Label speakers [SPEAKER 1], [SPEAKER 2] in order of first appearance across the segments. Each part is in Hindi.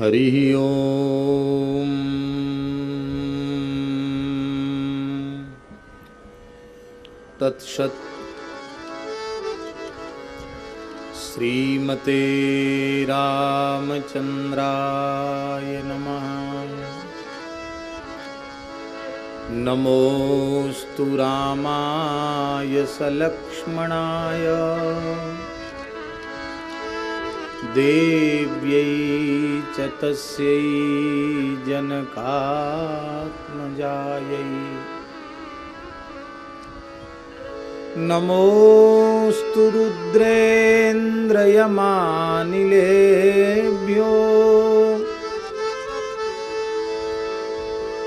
[SPEAKER 1] हरि ओम। तत्सत्। श्रीमते रामचंद्राय नमः। नमोस्तु रामाय सलक्ष्मणाय देव्यै च तस्यै जनकात्मजायै। नमोस्तु रुद्रेन्द्रयमानिलेभ्यो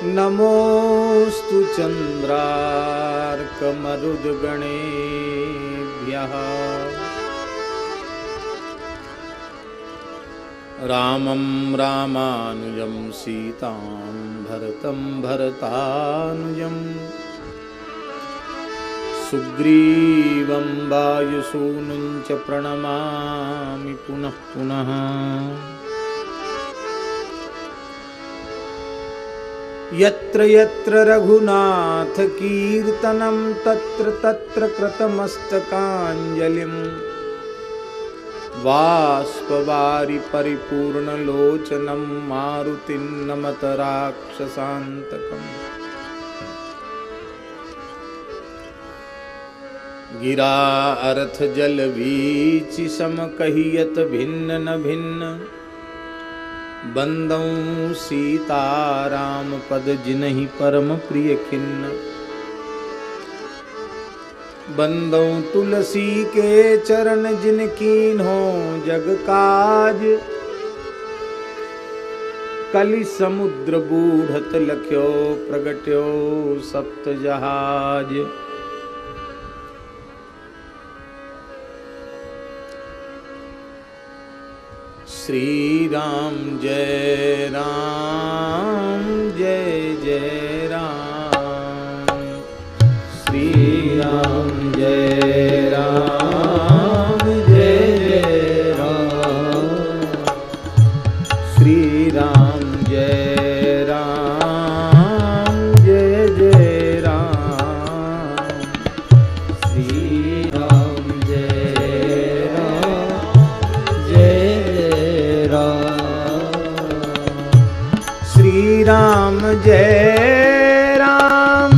[SPEAKER 1] नमोस्तु चन्द्रार्कमरुद्गणेभ्यः। रामं रामानुजं सीतां भरतं भरतानुजं सुग्रीवं वायुसूनुं च प्रणमामि पुनः पुनः। यत्र यत्र रघुनाथकीर्तनं तत्र तत्र कृतमस्तकाञ्जलिं बाष्पवारि परिपूर्णलोचनं मारुतिं नमत राक्षसान्तकम्। गिरा अर्थ जल बीचि सम कहियत भिन्न न भिन्न बंदौ सीताराम पद जिनहि परम प्रिय खिन्न। बंदौ तुलसी के चरण जिन कीन्हो जग काज। कलि समुद्र बूढ़त लख्यो प्रगट्यो सप्त जहाज। श्री राम जय जय राम। श्री राम जय जय राम। श्री राम जय जय राम। श्री राम जय श्री राम जय राम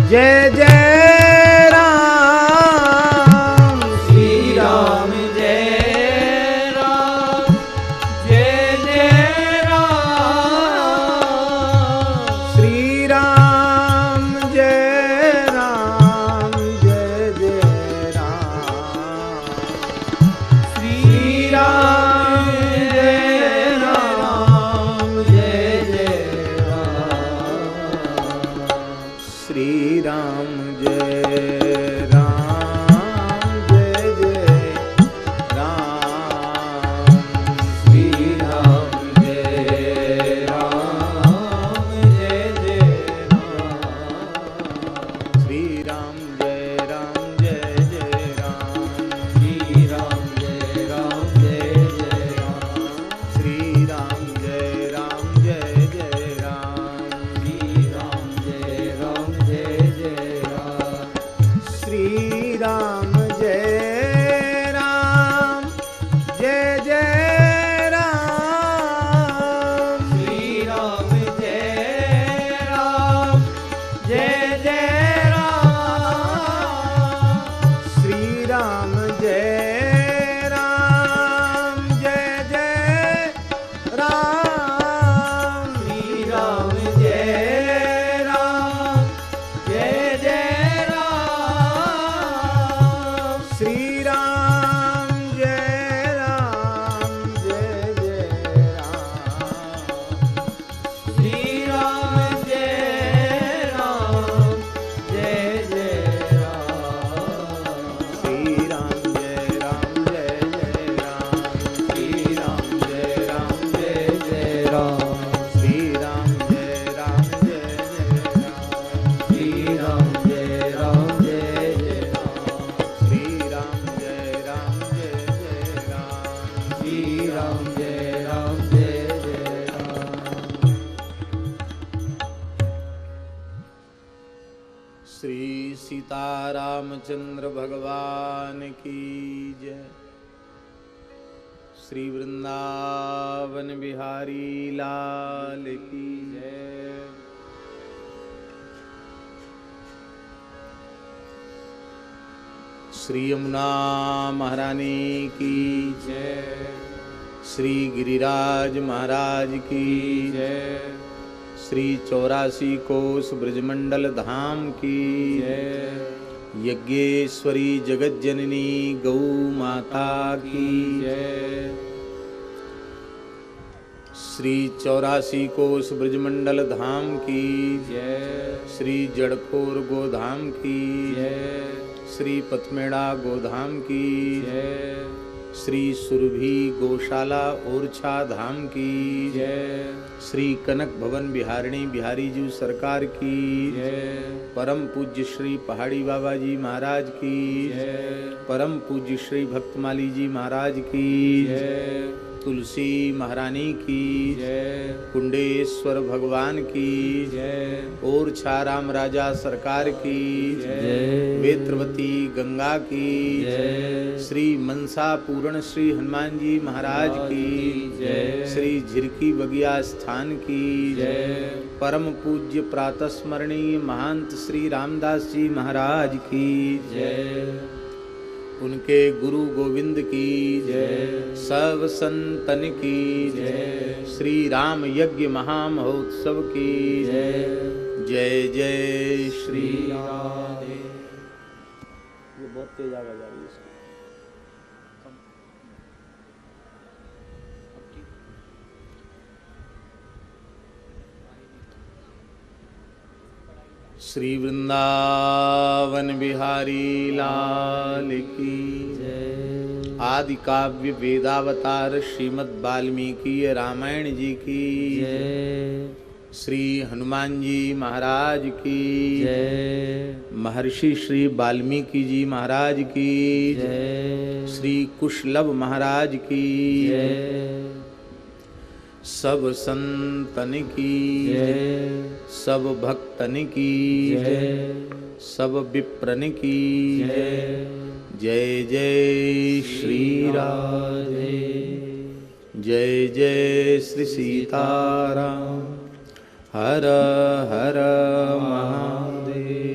[SPEAKER 1] जय जय राम। श्री राम जय राम जय जय राम। श्री राम जय जय राम। श्री राम जय सीतारामचंद्र भगवान की जय। श्री वृंदावन बिहारी लाल की जय। श्री यमुना महारानी की जय। श्री गिरिराज महाराज की जय। श्री 84 कोस ब्रजमंडल धाम की जय। यज्ञेश्वरी जगज्जननी गौ माता की जय। श्री 84 कोस ब्रजमंडल धाम की जय। श्री जड़खोर गोधाम की जय। श्री पथमेड़ा गोधाम की जय। श्री सुरभि गौशाला ओरछा धाम की जय। श्री कनक भवन बिहारिणी बिहारी जी सरकार की जय। परम पूज्य श्री पहाड़ी बाबा जी महाराज की जय। परम पूज्य श्री भक्तमाली जी महाराज की जय। तुलसी महारानी की जय। कुंडेश्वर भगवान की जय। ओरछा राम राजा सरकार की जय। वेत्रवती गंगा की जय। श्री मनसा पूर्ण श्री हनुमान जी महाराज की जय। श्री झिरकी बगिया स्थान की जय। परम पूज्य प्रातः स्मरणीय महंत श्री रामदास जी महाराज की जय। उनके गुरु गोविंद की जय। सब संतन की जय। श्री राम यज्ञ महामहोत्सव की जय। जय जय श्री राधे। ये बहुत तेज आवाज आ रही है। श्री वृंदावन बिहारी लाल की जय। आदि काव्य वेदावतार श्रीमद् वाल्मीकि रामायण जी की जय। श्री हनुमान जी महाराज की जय। महर्षि श्री वाल्मीकि जी महाराज की जय। श्री कुशलभ महाराज की जय। सब संतन की जय। सब भक्तन की जय। सब विप्रन की जय। जय जय श्री राधे। जय जय श्री सीताराम। हर हर महादेव।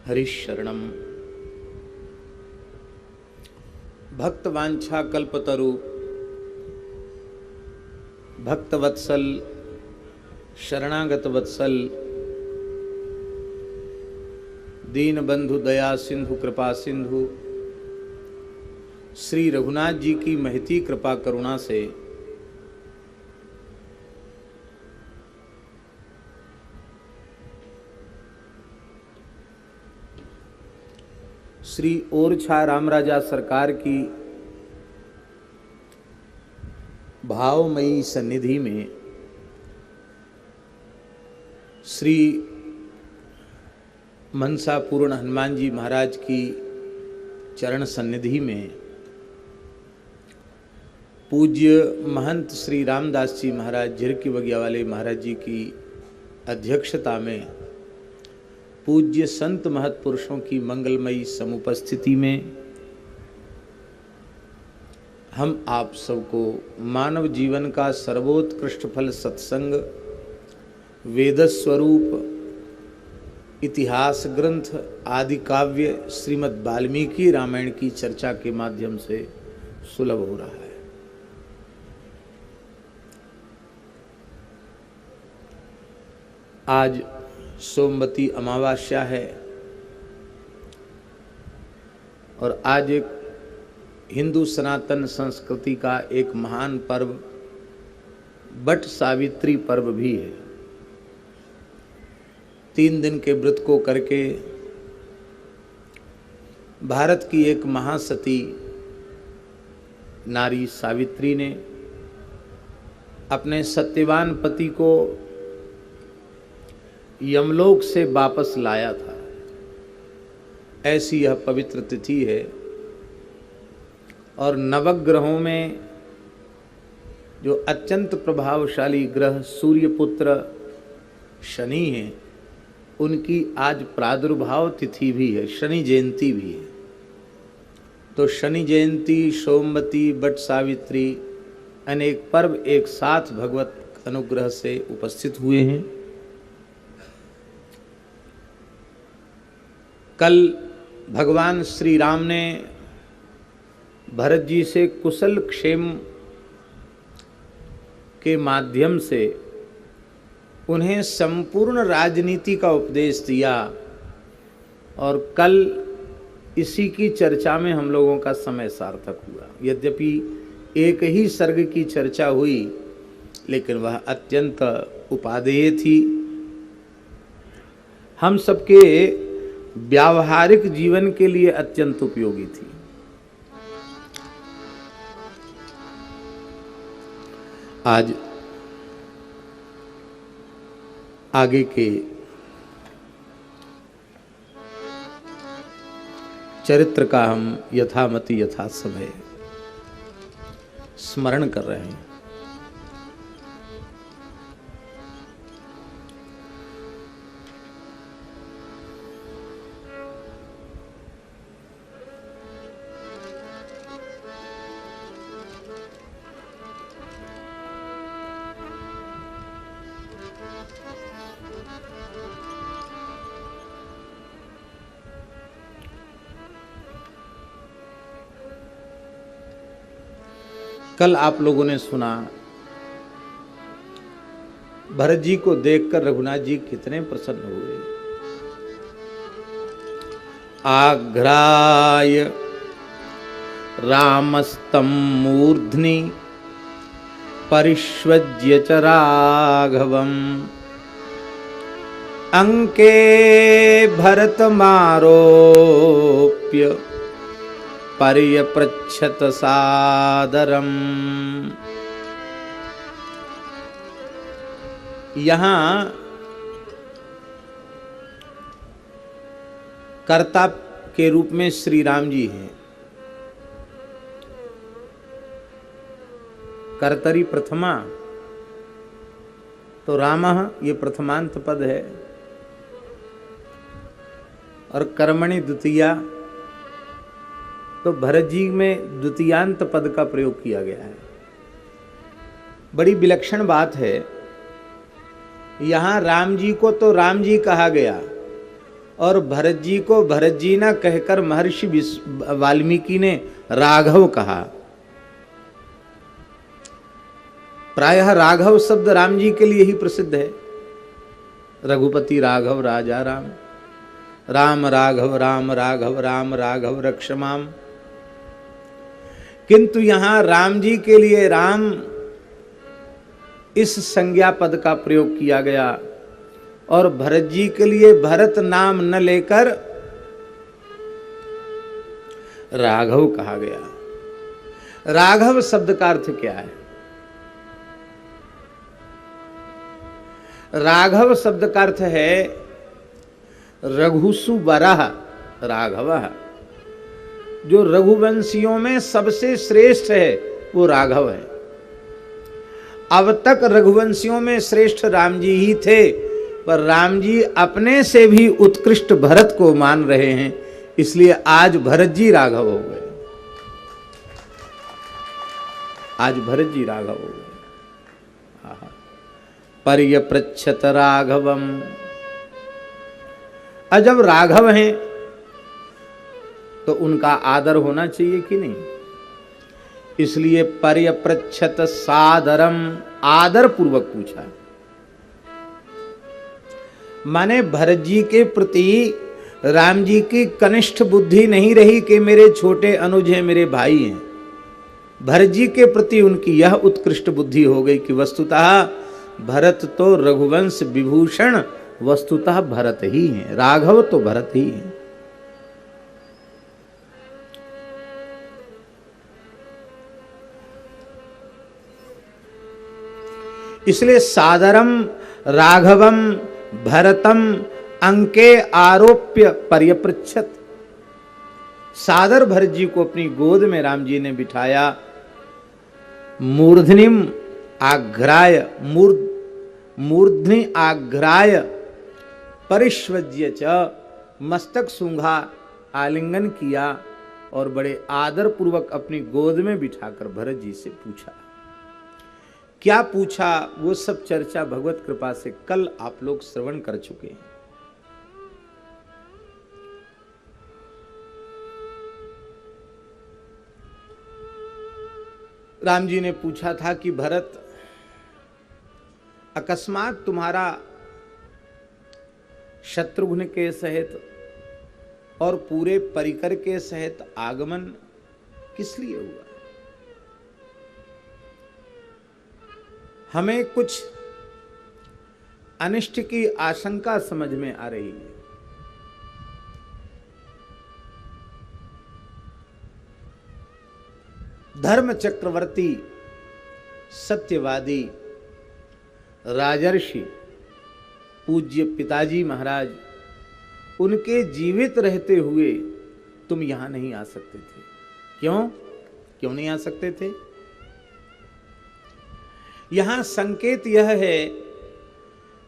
[SPEAKER 1] हरिशरणम। भक्तवांछा कल्पतरु भक्तवत्सल शरणागत वत्सल दीन बंधु दया सिंधु कृपा सिंधु श्री रघुनाथ जी की महती कृपा करुणा से श्री ओरछा रामराजा सरकार की भावमयी सन्निधि में श्री मनसा पूर्ण हनुमान जी महाराज की चरण सन्निधि में पूज्य महंत श्री रामदास जी महाराज झिरकी बगिया वाले महाराज जी की अध्यक्षता में पूज्य संत महत पुरुषों की मंगलमयी समुपस्थिति में हम आप सबको मानव जीवन का सर्वोत्कृष्ट फल सत्संग वेद स्वरूप इतिहास ग्रंथ आदि काव्य श्रीमद् वाल्मीकि रामायण की चर्चा के माध्यम से सुलभ हो रहा है। आज सोमवती अमावस्या है और आज एक हिंदू सनातन संस्कृति का एक महान पर्व बट सावित्री पर्व भी है। 3 दिन के व्रत को करके भारत की एक महासती नारी सावित्री ने अपने सत्यवान पति को यमलोक से वापस लाया था। ऐसी यह पवित्र तिथि है और नवग्रहों में जो अत्यंत प्रभावशाली ग्रह सूर्यपुत्र शनि हैं, उनकी आज प्रादुर्भाव तिथि भी है, शनि जयंती भी है। तो शनि जयंती, सोमवती, बट सावित्री, अनेक पर्व एक साथ भगवत अनुग्रह से उपस्थित हुए हैं। कल भगवान श्री राम ने भरत जी से कुशल क्षेम के माध्यम से उन्हें संपूर्ण राजनीति का उपदेश दिया, और कल इसी की चर्चा में हम लोगों का समय सार्थक हुआ। यद्यपि एक ही सर्ग की चर्चा हुई, लेकिन वह अत्यंत उपादेय थी, हम सबके व्यावहारिक जीवन के लिए अत्यंत उपयोगी थी। आज आगे के चरित्र का हम यथामति यथा समय स्मरण कर रहे हैं। कल आप लोगों ने सुना, भरत जी को देखकर रघुनाथ जी कितने प्रसन्न हुए। आघ्राय रामस्तं मूर्ध्नि परिष्वज्य च राघवम् अंके भरतमारोप्य पर्यपृच्छत सादरम। यहाँ कर्ता के रूप में श्री राम जी हैं। कर्तरी प्रथमा, तो रामः ये प्रथमांत पद है, और कर्मणि द्वितीया, तो भरत जी में द्वितीयांत पद का प्रयोग किया गया है। बड़ी विलक्षण बात है। यहाँ राम जी को तो राम जी कहा गया, और भरत जी को भरत जी ना कहकर महर्षि वाल्मीकि ने राघव कहा। प्रायः राघव शब्द राम जी के लिए ही प्रसिद्ध है। रघुपति राघव राजा राम, राम राघव राम राघव राम राघव रक्षमाम। किंतु यहां राम जी के लिए राम इस संज्ञा पद का प्रयोग किया गया, और भरत जी के लिए भरत नाम न लेकर राघव कहा गया। राघव शब्द का अर्थ क्या है? राघव शब्द का अर्थ है रघुसु वरः राघवः। जो रघुवंशियों में सबसे श्रेष्ठ है वो राघव है। अब तक रघुवंशियों में श्रेष्ठ राम जी ही थे, पर राम जी अपने से भी उत्कृष्ट भरत को मान रहे हैं, इसलिए आज भरत जी राघव हो गए। आज भरत जी राघव हो गए। पर्यपृच्छत राघवम। जब राघव हैं तो उनका आदर होना चाहिए कि नहीं? इसलिए पर्यपृच्छत सादरम, आदर पूर्वक पूछा। माने भरत जी के प्रति राम जी की कनिष्ठ बुद्धि नहीं रही कि मेरे छोटे अनुज हैं, मेरे भाई हैं। भरत जी के प्रति उनकी यह उत्कृष्ट बुद्धि हो गई कि वस्तुतः भरत तो रघुवंश विभूषण वस्तुतः भरत ही हैं, राघव तो भरत ही हैं। इसलिए सादरम राघवम भरतम अंके आरोप्य पर्यपृच्छत। सादर भरत जी को अपनी गोद में राम जी ने बिठाया। मूर्धनिम आघ्राय, मूर्धनि आघ्राय परिष्वज्य च, मस्तक सूंघा, आलिंगन किया और बड़े आदर पूर्वक अपनी गोद में बिठाकर भरत जी से पूछा। क्या पूछा वो सब चर्चा भगवत कृपा से कल आप लोग श्रवण कर चुके हैं। राम जी ने पूछा था कि भरत, अकस्मात तुम्हारा शत्रुघ्न के सहित और पूरे परिकर के सहित आगमन किस लिए हुआ? हमें कुछ अनिष्ट की आशंका समझ में आ रही है। धर्म चक्रवर्ती, सत्यवादी, राजर्षि, पूज्य पिताजी महाराज, उनके जीवित रहते हुए तुम यहां नहीं आ सकते थे। क्यों नहीं आ सकते थे? यहां संकेत यह है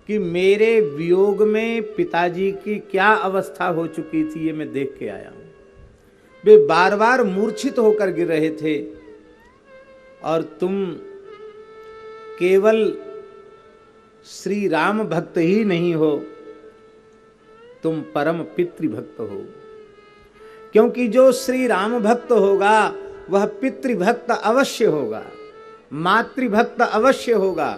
[SPEAKER 1] कि मेरे वियोग में पिताजी की क्या अवस्था हो चुकी थी, ये मैं देख के आया हूं। वे बार बार मूर्छित होकर गिर रहे थे और तुम केवल श्री राम भक्त ही नहीं हो, तुम परम पितृभक्त हो। क्योंकि जो श्री राम भक्त होगा वह पितृभक्त अवश्य होगा, मातृभक्त अवश्य होगा।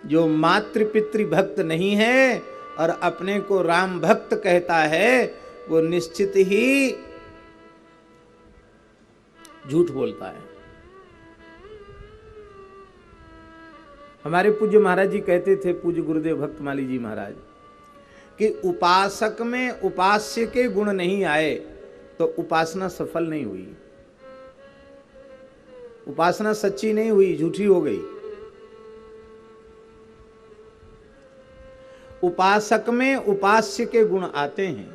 [SPEAKER 1] जो मातृ पितृभक्त नहीं है और अपने को राम भक्त कहता है, वो निश्चित ही झूठ बोलता है। हमारे पूज्य महाराज जी कहते थे, पूज्य गुरुदेव भक्तमाली जी महाराज, कि उपासक में उपास्य के गुण नहीं आए तो उपासना सफल नहीं हुई, उपासना सच्ची नहीं हुई, झूठी हो गई। उपासक में उपास्य के गुण आते हैं,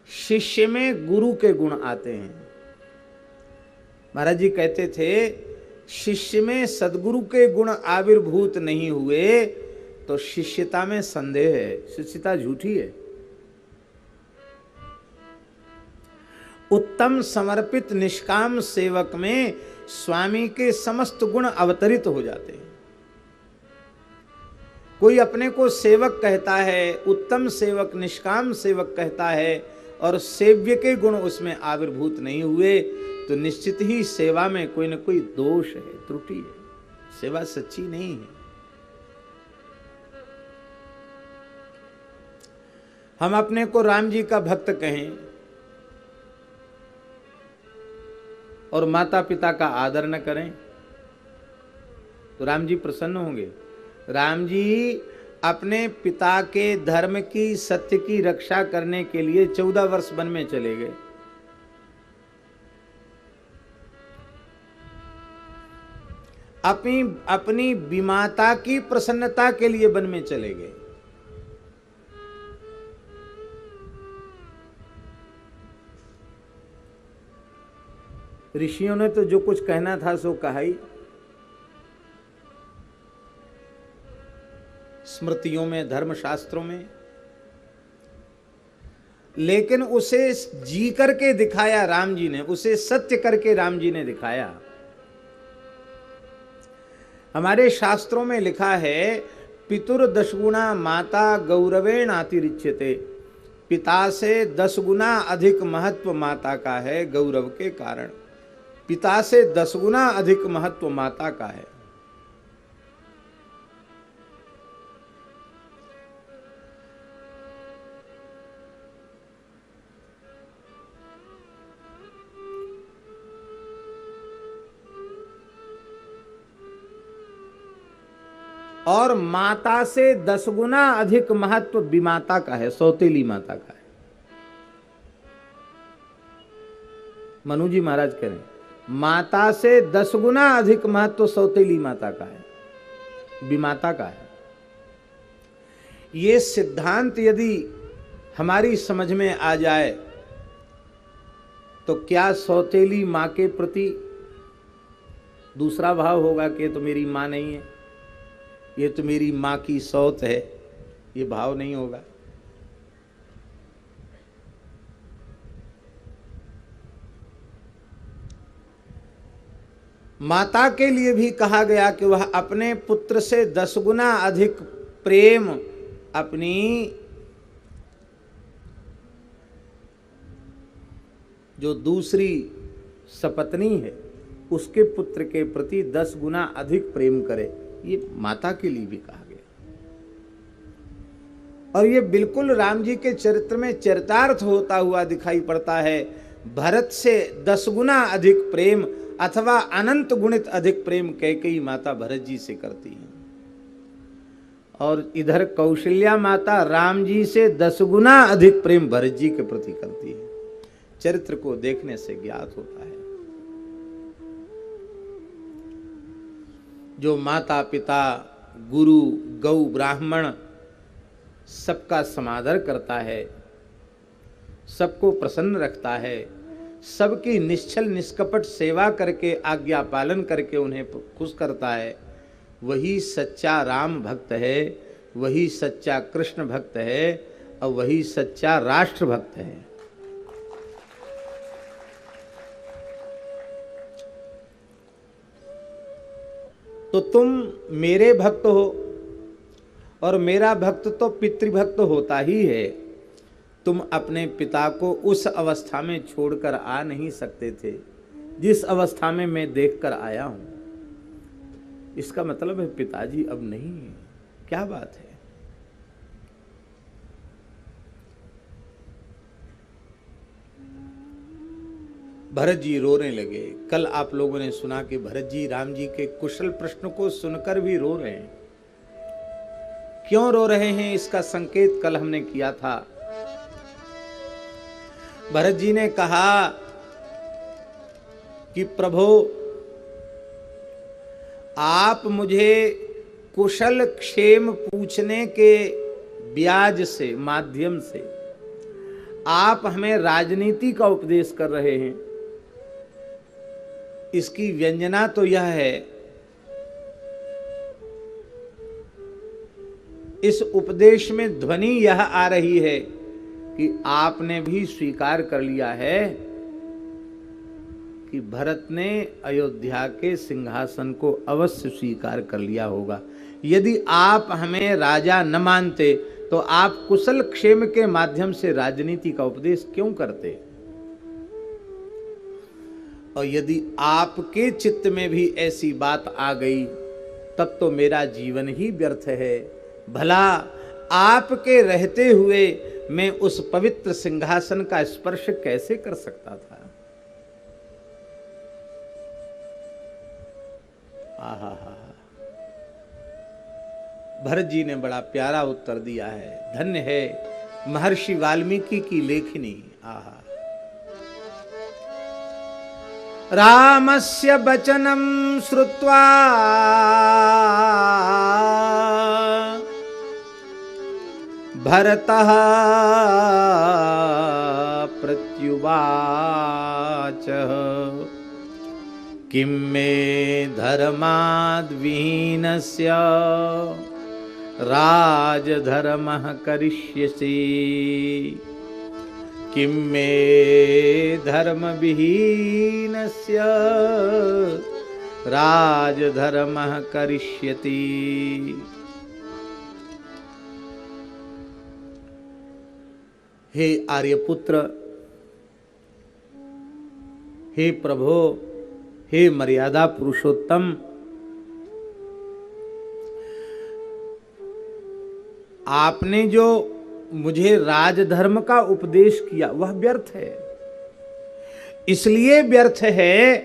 [SPEAKER 1] शिष्य में गुरु के गुण आते हैं। महाराज जी कहते थे, शिष्य में सद्गुरु के गुण आविर्भूत नहीं हुए तो शिष्यता में संदेह है, शिष्यता झूठी है। उत्तम समर्पित निष्काम सेवक में स्वामी के समस्त गुण अवतरित हो जाते हैं। कोई अपने को सेवक कहता है, उत्तम सेवक, निष्काम सेवक कहता है और सेव्य के गुण उसमें आविर्भूत नहीं हुए तो निश्चित ही सेवा में कोई न कोई दोष है, त्रुटि है, सेवा सच्ची नहीं है। हम अपने को राम जी का भक्त कहें और माता पिता का आदर न करें तो राम जी प्रसन्न होंगे? राम जी अपने पिता के धर्म की, सत्य की रक्षा करने के लिए 14 वर्ष वन में चले गए। अपनी विमाता की प्रसन्नता के लिए वन में चले गए। ऋषियों ने तो जो कुछ कहना था सो कहा ही, स्मृतियों में, धर्मशास्त्रों में, लेकिन उसे जी करके दिखाया राम जी ने, उसे सत्य करके राम जी ने दिखाया। हमारे शास्त्रों में लिखा है, पितुर 10 गुना माता गौरवेण अतिरिच्यते। पिता से 10 गुना अधिक महत्व माता का है गौरव के कारण। पिता से 10 गुना अधिक महत्व माता का है। और माता से 10 गुना अधिक महत्व विमाता का है, सौतेली माता का है। मनु जी महाराज कह रहे हैं, माता से 10 गुना अधिक महत्व सौतेली माता का है, विमाता का है। ये सिद्धांत यदि हमारी समझ में आ जाए तो क्या सौतेली मां के प्रति दूसरा भाव होगा कि ये तो मेरी मां नहीं है, ये तो मेरी मां की सौत है, ये भाव नहीं होगा। माता के लिए भी कहा गया कि वह अपने पुत्र से 10 गुना अधिक प्रेम अपनी जो दूसरी सपत्नी है उसके पुत्र के प्रति 10 गुना अधिक प्रेम करे। ये माता के लिए भी कहा गया और ये बिल्कुल राम जी के चरित्र में चरितार्थ होता हुआ दिखाई पड़ता है। भरत से 10 गुना अधिक प्रेम अथवा अनंत गुणित अधिक प्रेम कैकेयी माता भरत जी से करती है और इधर कौशल्या माता राम जी से 10 गुना अधिक प्रेम भरत जी के प्रति करती है। चरित्र को देखने से ज्ञात होता है। जो माता पिता गुरु गौ ब्राह्मण सबका समादर करता है, सबको प्रसन्न रखता है, सबकी निश्चल निष्कपट सेवा करके आज्ञा पालन करके उन्हें खुश करता है, वही सच्चा राम भक्त है, वही सच्चा कृष्ण भक्त है और वही सच्चा राष्ट्र भक्त है। तो तुम मेरे भक्त हो और मेरा भक्त तो पितृभक्त होता ही है। तुम अपने पिता को उस अवस्था में छोड़कर आ नहीं सकते थे जिस अवस्था में मैं देखकर आया हूं। इसका मतलब है पिताजी अब नहीं है। क्या बात है। भरत जी रोने लगे। कल आप लोगों ने सुना कि भरत जी राम जी के कुशल प्रश्न को सुनकर भी रो रहे हैं। क्यों रो रहे हैं इसका संकेत कल हमने किया था। भरत जी ने कहा कि प्रभु आप मुझे कुशल क्षेम पूछने के ब्याज से माध्यम से आप हमें राजनीति का उपदेश कर रहे हैं। इसकी व्यंजना तो यह है, इस उपदेश में ध्वनि यह आ रही है कि आपने भी स्वीकार कर लिया है कि भरत ने अयोध्या के सिंहासन को अवश्य स्वीकार कर लिया होगा। यदि आप हमें राजा न मानते तो आप कुशल क्षेम के माध्यम से राजनीति का उपदेश क्यों करते। और यदि आपके चित्त में भी ऐसी बात आ गई तब तो मेरा जीवन ही व्यर्थ है। भला आपके रहते हुए मैं उस पवित्र सिंहासन का स्पर्श कैसे कर सकता था। आहा हा। भरत जी ने बड़ा प्यारा उत्तर दिया है। धन्य है महर्षि वाल्मीकि की लेखनी। आहा। रामस्य वचनं श्रुत्वा भरतः प्रत्युवाच किं मे धर्माद्विहीनस्य राजधर्मः करिष्यसि किं मे धर्मविहीनस्य राजधर्मः करिष्यति। हे आर्यपुत्र, हे प्रभो, हे मर्यादा पुरुषोत्तम, आपने जो मुझे राजधर्म का उपदेश किया वह व्यर्थ है। इसलिए व्यर्थ है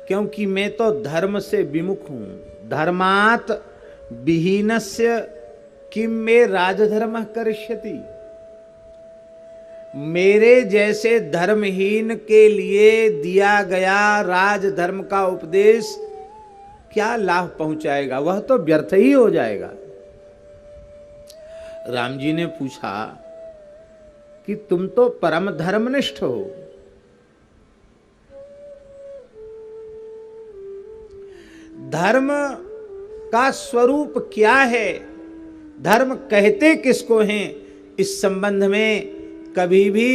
[SPEAKER 1] क्योंकि मैं तो धर्म से विमुख हूं। धर्मात् विहीनस्य किम में राजधर्म करिष्यति। मेरे जैसे धर्महीन के लिए दिया गया राजधर्म का उपदेश क्या लाभ पहुंचाएगा, वह तो व्यर्थ ही हो जाएगा। राम जी ने पूछा कि तुम तो परम धर्मनिष्ठ हो, धर्म का स्वरूप क्या है, धर्म कहते किसको हैं, इस संबंध में कभी भी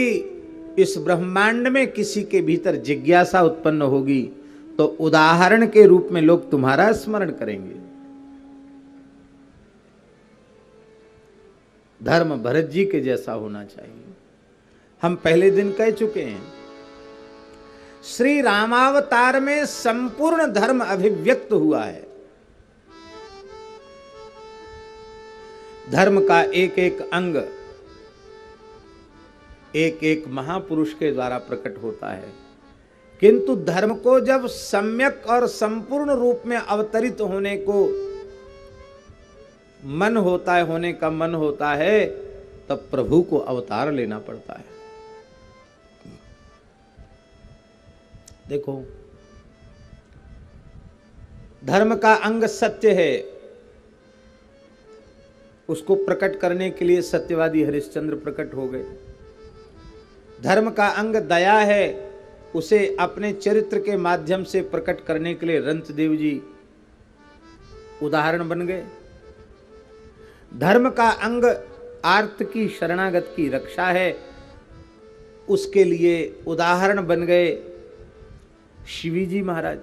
[SPEAKER 1] इस ब्रह्मांड में किसी के भीतर जिज्ञासा उत्पन्न होगी तो उदाहरण के रूप में लोग तुम्हारा स्मरण करेंगे। धर्म भरत जी के जैसा होना चाहिए। हम पहले दिन कह चुके हैं, श्री रामावतार में संपूर्ण धर्म अभिव्यक्त हुआ है। धर्म का एक एक अंग एक एक महापुरुष के द्वारा प्रकट होता है, किंतु धर्म को जब सम्यक और संपूर्ण रूप में अवतरित होने को मन होता है, होने का मन होता है, तब प्रभु को अवतार लेना पड़ता है। देखो, धर्म का अंग सत्य है, उसको प्रकट करने के लिए सत्यवादी हरिश्चंद्र प्रकट हो गए। धर्म का अंग दया है, उसे अपने चरित्र के माध्यम से प्रकट करने के लिए रंतदेव जी उदाहरण बन गए। धर्म का अंग आर्त की शरणागत की रक्षा है, उसके लिए उदाहरण बन गए शिवी जी महाराज।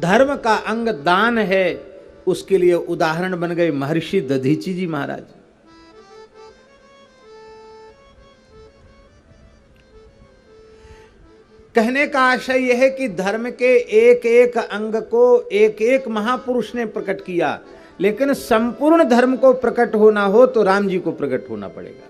[SPEAKER 1] धर्म का अंग दान है, उसके लिए उदाहरण बन गए महर्षि दधीची जी महाराज। कहने का आशय यह है कि धर्म के एक एक अंग को एक एक महापुरुष ने प्रकट किया, लेकिन संपूर्ण धर्म को प्रकट होना हो तो राम जी को प्रकट होना पड़ेगा।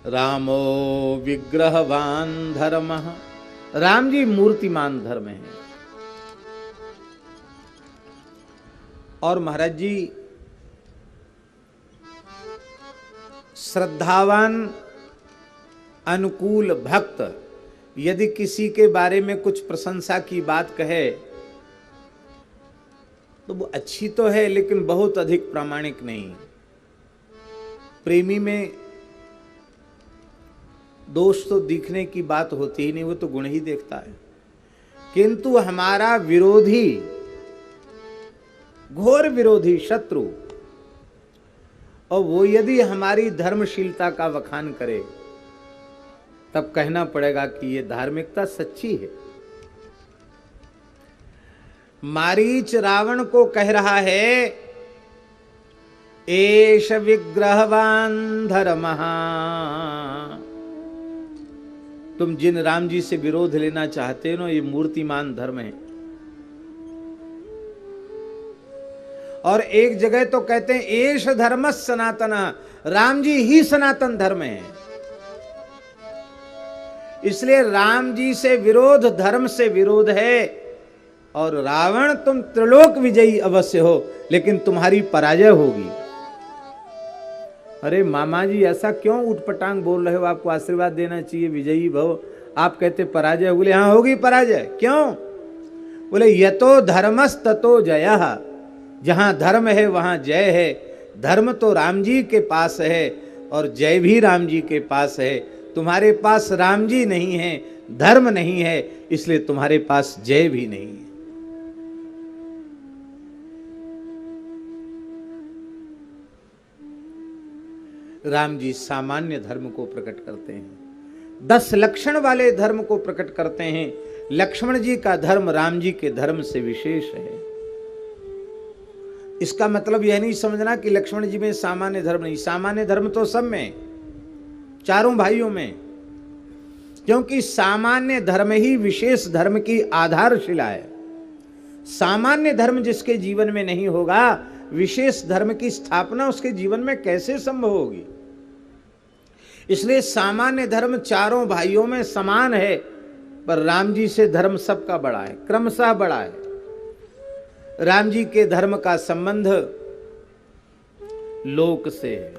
[SPEAKER 1] रामो विग्रहवान धर्मः, राम जी मूर्तिमान धर्म है। और महाराज जी श्रद्धावान अनुकूल भक्त यदि किसी के बारे में कुछ प्रशंसा की बात कहे तो वो अच्छी तो है, लेकिन बहुत अधिक प्रामाणिक नहीं। प्रेमी में दोष तो दिखने की बात होती ही नहीं, वो तो गुण ही देखता है। किंतु हमारा विरोधी, घोर विरोधी, शत्रु, और वो यदि हमारी धर्मशीलता का वखान करे तब कहना पड़ेगा कि ये धार्मिकता सच्ची है। मारीच रावण को कह रहा है, एष विग्रहवान धर्मः, तुम जिन राम जी से विरोध लेना चाहते हो, ये मूर्तिमान धर्म है। और एक जगह तो कहते हैं एष धर्म सनातन, राम जी ही सनातन धर्म है। इसलिए राम जी से विरोध धर्म से विरोध है। और रावण तुम त्रिलोक विजयी अवश्य हो, लेकिन तुम्हारी पराजय होगी। अरे मामा जी ऐसा क्यों उठपटांग बोल रहे हो, आपको आशीर्वाद देना चाहिए, विजयी भव। आप कहते पराजय, बोले हाँ होगी पराजय। क्यों? बोले यतो धर्मस् ततो जयः, जहां धर्म है वहां जय है। धर्म तो राम जी के पास है और जय भी राम जी के पास है। तुम्हारे पास राम जी नहीं है, धर्म नहीं है, इसलिए तुम्हारे पास जय भी नहीं है। राम जी सामान्य धर्म को प्रकट करते हैं, 10 लक्षण वाले धर्म को प्रकट करते हैं। लक्ष्मण जी का धर्म राम जी के धर्म से विशेष है। इसका मतलब यह नहीं समझना कि लक्ष्मण जी में सामान्य धर्म नहीं, सामान्य धर्म तो सब में, चारों भाइयों में, क्योंकि सामान्य धर्म ही विशेष धर्म की आधारशिला है। सामान्य धर्म जिसके जीवन में नहीं होगा, विशेष धर्म की स्थापना उसके जीवन में कैसे संभव होगी। इसलिए सामान्य धर्म चारों भाइयों में समान है, पर राम जी से धर्म सबका बड़ा है, क्रमशः बड़ा है। राम जी के धर्म का संबंध लोक से है।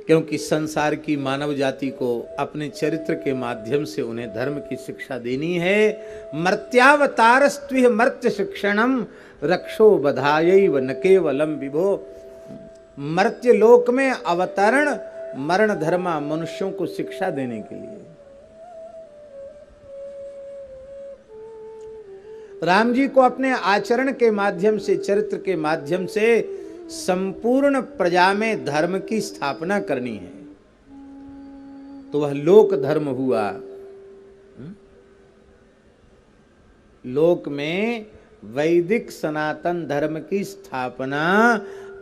[SPEAKER 1] क्योंकि संसार की मानव जाति को अपने चरित्र के माध्यम से उन्हें धर्म की शिक्षा देनी है। मर्त्यावतारस्त्विह मर्त्य शिक्षणम रक्षो बधायैव न केवलम विभो। मर्त्य लोक में अवतरण मरण धर्मा, मनुष्यों को शिक्षा देने के लिए। राम जी को अपने आचरण के माध्यम से, चरित्र के माध्यम से संपूर्ण प्रजा में धर्म की स्थापना करनी है, तो वह लोक धर्म हुआ। लोक में वैदिक सनातन धर्म की स्थापना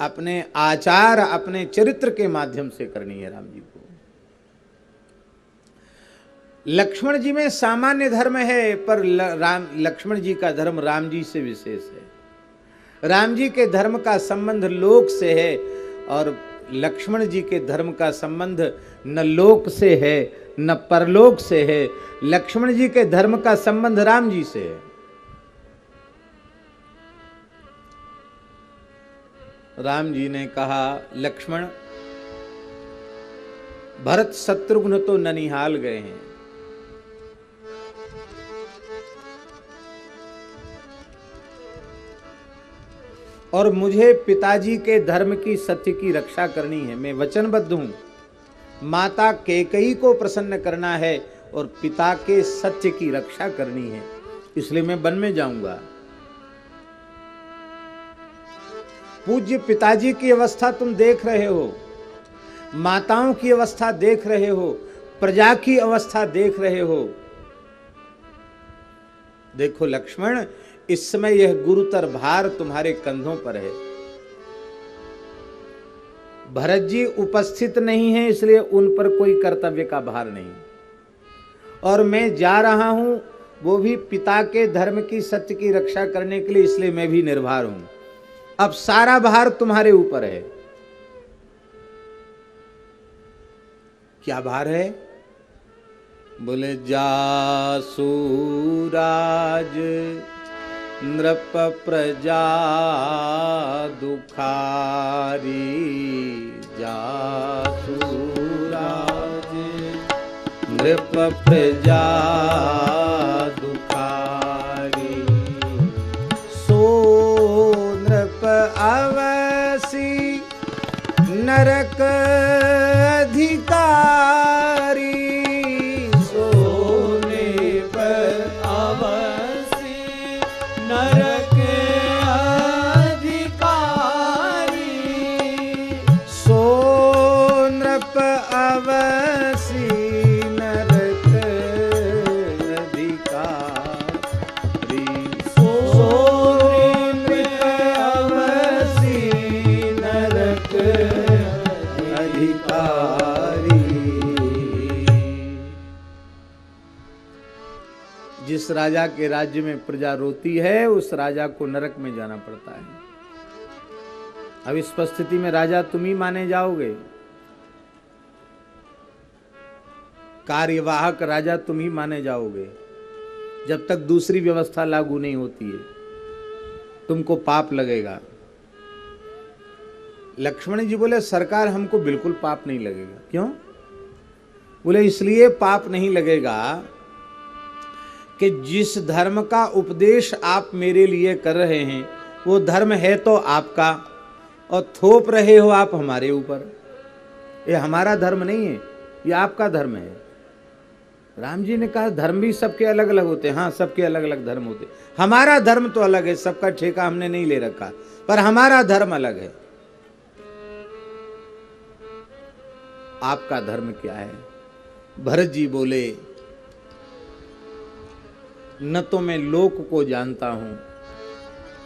[SPEAKER 1] अपने आचार, अपने चरित्र के माध्यम से करनी है राम जी को। लक्ष्मण जी में सामान्य धर्म है, पर लक्ष्मण जी का धर्म राम जी से विशेष है। राम जी के धर्म का संबंध लोक से है और लक्ष्मण जी के धर्म का संबंध न लोक से है न परलोक से है। लक्ष्मण जी के धर्म का संबंध राम जी से है। राम जी ने कहा, लक्ष्मण, भरत शत्रुघ्न तो ननिहाल गए हैं, और मुझे पिताजी के धर्म की, सत्य की रक्षा करनी है। मैं वचनबद्ध हूं, माता कैकेयी को प्रसन्न करना है और पिता के सत्य की रक्षा करनी है, इसलिए मैं वन में जाऊंगा। पूज्य पिताजी की अवस्था तुम देख रहे हो, माताओं की अवस्था देख रहे हो, प्रजा की अवस्था देख रहे हो। देखो लक्ष्मण, इस समय यह गुरुतर भार तुम्हारे कंधों पर है। भरत जी उपस्थित नहीं है, इसलिए उन पर कोई कर्तव्य का भार नहीं, और मैं जा रहा हूं वो भी पिता के धर्म की, सत्य की रक्षा करने के लिए, इसलिए मैं भी निर्भर हूं। अब सारा भार तुम्हारे ऊपर है। क्या भार है? बोले, जासु राज नृप प्रजा दुखारी, जासु राज नृप प्रजा दुखारी, सो नृप अवसी नरक अधिकारी, सो नृप अवसी नरक अधिकारी, सो नृप अवसी नरक अधिकारी, सो नृप अवसी नरक अधिकारी। जिस राजा के राज्य में प्रजा रोती है, उस राजा को नरक में जाना पड़ता है। अब इस परिस्थिति में राजा तुम ही माने जाओगे, कार्यवाहक राजा तुम ही माने जाओगे, जब तक दूसरी व्यवस्था लागू नहीं होती है। तुमको पाप लगेगा। लक्ष्मण जी बोले, सरकार हमको बिल्कुल पाप नहीं लगेगा। क्यों? बोले, इसलिए पाप नहीं लगेगा कि जिस धर्म का उपदेश आप मेरे लिए कर रहे हैं, वो धर्म है तो आपका, और थोप रहे हो आप हमारे ऊपर। ये हमारा धर्म नहीं है, ये आपका धर्म है। राम जी ने कहा, धर्म भी सबके अलग अलग होते हैं। हाँ, सबके अलग अलग धर्म होते, हमारा धर्म तो अलग है, सबका ठेका हमने नहीं ले रखा, पर हमारा धर्म अलग है। आपका धर्म क्या है? भरत जी बोले, न तो मैं लोक को जानता हूं,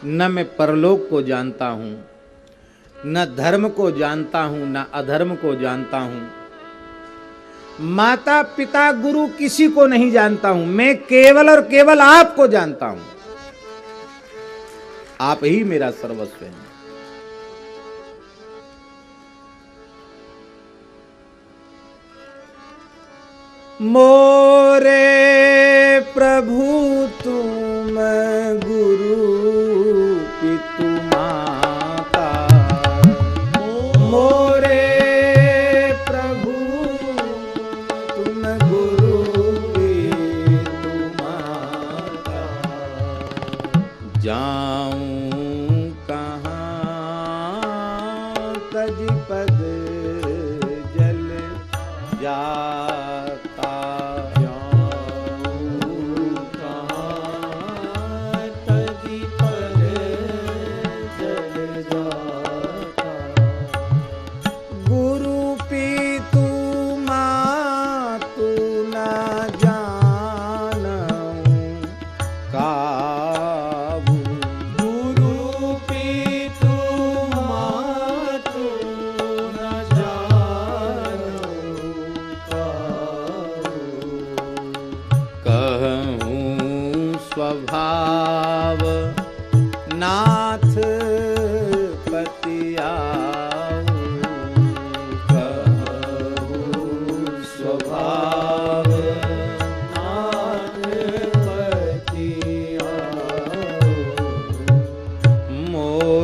[SPEAKER 1] न मैं परलोक को जानता हूं, न धर्म को जानता हूं, न अधर्म को जानता हूं, माता पिता गुरु किसी को नहीं जानता हूं। मैं केवल और केवल आपको जानता हूं। आप ही मेरा सर्वस्व है। मोरे प्रभु तुम गुरु पितु माता, मोरे प्रभु तुम गुरु पितु माता, जाऊं कहाँ तज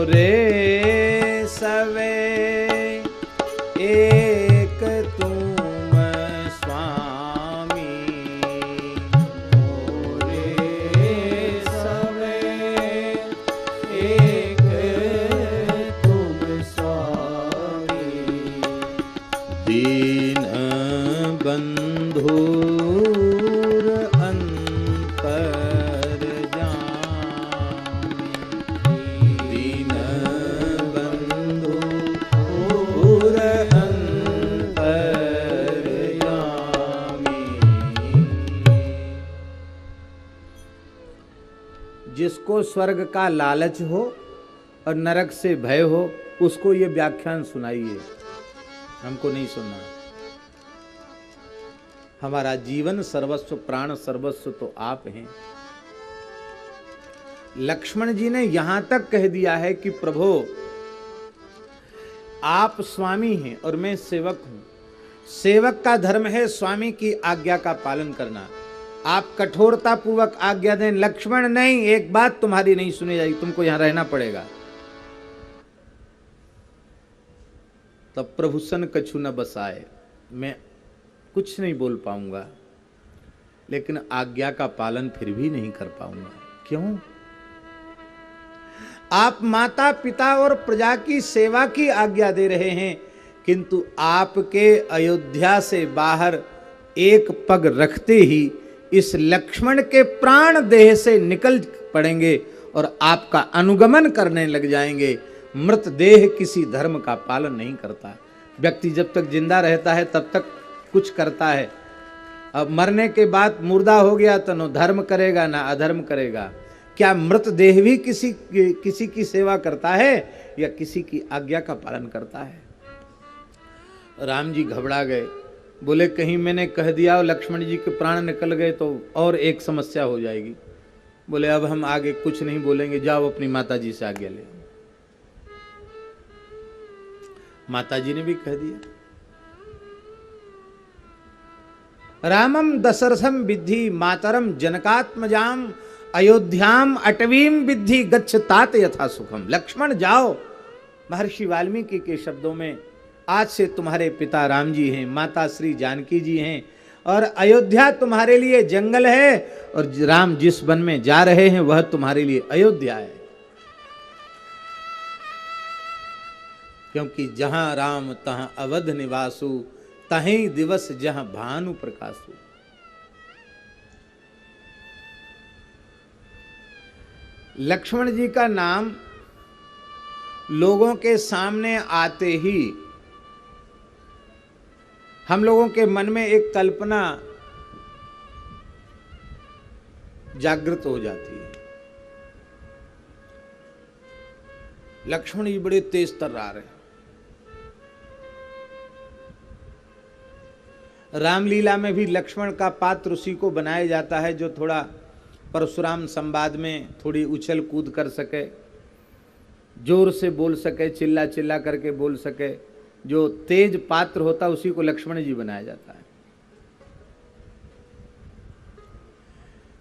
[SPEAKER 1] मोरे सवे एक तुम स्वामी,
[SPEAKER 2] मोरे सवे एक तुम स्वामी,
[SPEAKER 1] दीन बंधुर अंतर जामी, दीन बंधुर अंतर जामी। जिसको स्वर्ग का लालच हो और नरक से भय हो, उसको ये व्याख्यान सुनाइए, हमको नहीं सुनना। हमारा जीवन सर्वस्व, प्राण सर्वस्व तो आप हैं। लक्ष्मण जी ने यहां तक कह दिया है कि प्रभु आप स्वामी हैं और मैं सेवक हूं। सेवक का धर्म है स्वामी की आज्ञा का पालन करना। आप कठोरता पूर्वक आज्ञा दें, लक्ष्मण नहीं, एक बात तुम्हारी नहीं सुनी जाएगी, तुमको यहां रहना पड़ेगा। तब प्रभु सन कछु न बसाए, मैं कुछ नहीं बोल पाऊंगा, लेकिन आज्ञा का पालन फिर भी नहीं कर पाऊंगा। क्यों? आप माता पिता और प्रजा की सेवा की आज्ञा दे रहे हैं, किंतु आपके अयोध्या से बाहर एक पग रखते ही इस लक्ष्मण के प्राण देह से निकल पड़ेंगे और आपका अनुगमन करने लग जाएंगे। मृत देह किसी धर्म का पालन नहीं करता। व्यक्ति जब तक जिंदा रहता है तब तक कुछ करता है, अब मरने के बाद मुर्दा हो गया तो न धर्म करेगा ना अधर्म करेगा। क्या मृत देह भी किसी की सेवा करता है या किसी की आज्ञा का पालन करता है? राम जी घबरा गए, बोले कहीं मैंने कह दिया और लक्ष्मण जी के प्राण निकल गए तो और एक समस्या हो जाएगी। बोले अब हम आगे कुछ नहीं बोलेंगे, जाओ अपनी माता जी से आज्ञा ले। माता जी ने भी कह दिया। रामम दशरथम विद्धि मातरम जनकात्मजाम अयोध्याम अटवीम विद्धि गच्छतात यथा सुखम। लक्ष्मण जाओ, महर्षि वाल्मीकि के शब्दों में आज से तुम्हारे पिता राम जी हैं, माता श्री जानकी जी हैं और अयोध्या तुम्हारे लिए जंगल है और राम जिस वन में जा रहे हैं वह तुम्हारे लिए अयोध्या है। क्योंकि जहां राम तहां अवध निवासु, तहीं दिवस जहां भानु प्रकाशु। लक्ष्मण जी का नाम लोगों के सामने आते ही हम लोगों के मन में एक कल्पना जागृत हो जाती है। लक्ष्मण जी बड़े तेज तर्रार हैं। रामलीला में भी लक्ष्मण का पात्र उसी को बनाया जाता है जो थोड़ा परशुराम संवाद में थोड़ी उछल कूद कर सके, जोर से बोल सके, चिल्ला चिल्ला करके बोल सके। जो तेज पात्र होता है उसी को लक्ष्मण जी बनाया जाता है।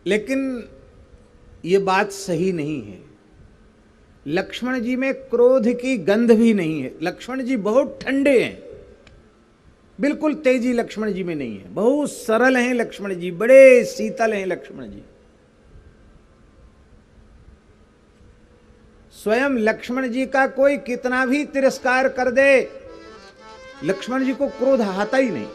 [SPEAKER 1] लेकिन ये बात सही नहीं है। लक्ष्मण जी में क्रोध की गंध भी नहीं है। लक्ष्मण जी बहुत ठंडे हैं, बिल्कुल तेजी लक्ष्मण जी में नहीं है। बहुत सरल हैं लक्ष्मण जी, बड़े शीतल हैं लक्ष्मण जी। स्वयं लक्ष्मण जी का कोई कितना भी तिरस्कार कर दे, लक्ष्मण जी को क्रोध आता ही नहीं।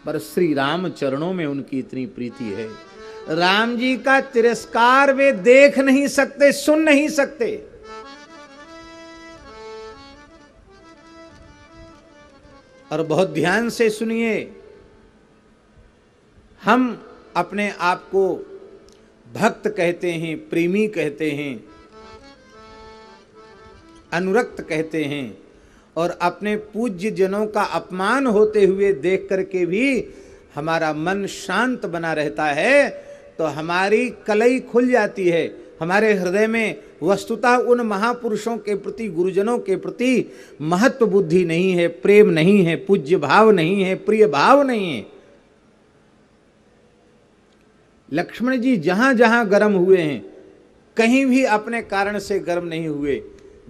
[SPEAKER 1] पर श्री राम चरणों में उनकी इतनी प्रीति है, राम जी का तिरस्कार वे देख नहीं सकते, सुन नहीं सकते। और बहुत ध्यान से सुनिए, हम अपने आप को भक्त कहते हैं, प्रेमी कहते हैं, अनुरक्त कहते हैं और अपने पूज्य जनों का अपमान होते हुए देख करके भी हमारा मन शांत बना रहता है, तो हमारी कलई खुल जाती है। हमारे हृदय में वस्तुतः उन महापुरुषों के प्रति, गुरुजनों के प्रति महत्व बुद्धि नहीं है, प्रेम नहीं है, पूज्य भाव नहीं है, प्रिय भाव नहीं है। लक्ष्मण जी जहां जहां गर्म हुए हैं, कहीं भी अपने कारण से गर्म नहीं हुए।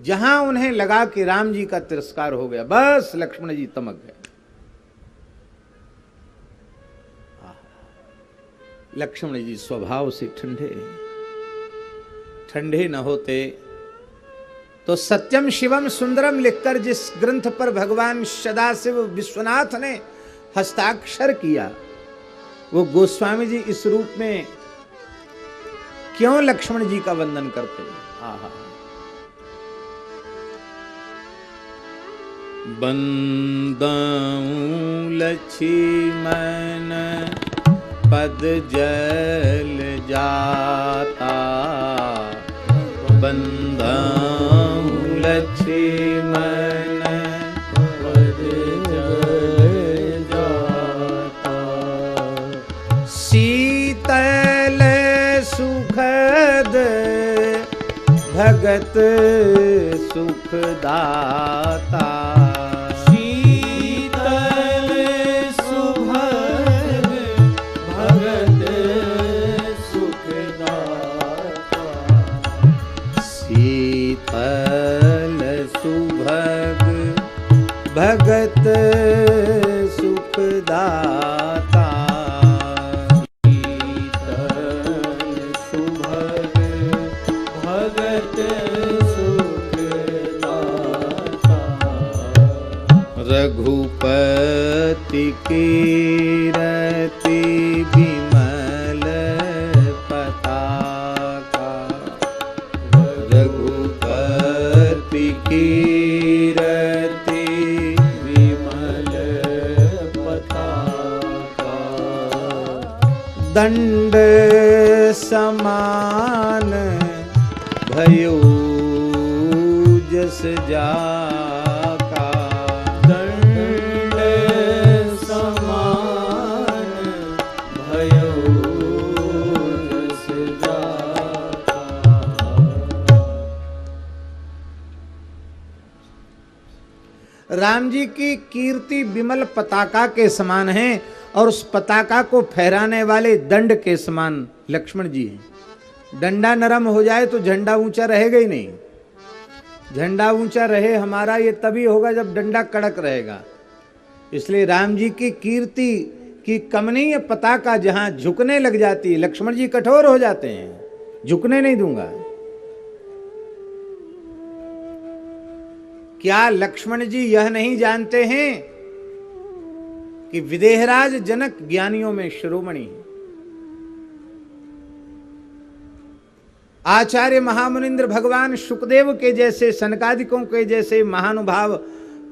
[SPEAKER 1] जहां उन्हें लगा कि राम जी का तिरस्कार हो गया, बस लक्ष्मण जी तमक गए। लक्ष्मण जी स्वभाव से ठंडे, ठंडे न होते तो सत्यम शिवम सुंदरम लिखकर जिस ग्रंथ पर भगवान सदाशिव विश्वनाथ ने हस्ताक्षर किया, वो गोस्वामी जी इस रूप में क्यों लक्ष्मण जी का वंदन करते हैं? आहा, बंदाऊं लक्ष्मण पद जल जाता, बंदाऊं लक्ष्मण पद जल जाता, शीतल सुखद भगत सुखदाता,
[SPEAKER 2] शीतल सुभग भगत सुखदाता,
[SPEAKER 1] शीतल सुभग भगत सुखदाता,
[SPEAKER 2] शीतल सुभग भगत सुखदाता,
[SPEAKER 1] रघुपति कीरति विमल पताका, रघुपति कीरति
[SPEAKER 2] विमल पताका,
[SPEAKER 1] दंड समान भयो जस जाका,
[SPEAKER 2] दंड समान भयो जस जाका,
[SPEAKER 1] राम जी की कीर्ति विमल पताका के समान है और उस पताका को फहराने वाले दंड के समान लक्ष्मण जी हैं। डंडा नरम हो जाए तो झंडा ऊंचा रहेगा ही नहीं। झंडा ऊंचा रहे हमारा ये तभी होगा जब डंडा कड़क रहेगा। इसलिए राम जी की कीर्ति की कमनीय पताका जहां झुकने लग जाती है, लक्ष्मण जी कठोर हो जाते हैं, झुकने नहीं दूंगा। क्या लक्ष्मण जी यह नहीं जानते हैं कि विदेहराज जनक ज्ञानियों में शिरोमणि है? आचार्य महामुनिंद्र भगवान शुकदेव के जैसे, सनकादिकों के जैसे महानुभाव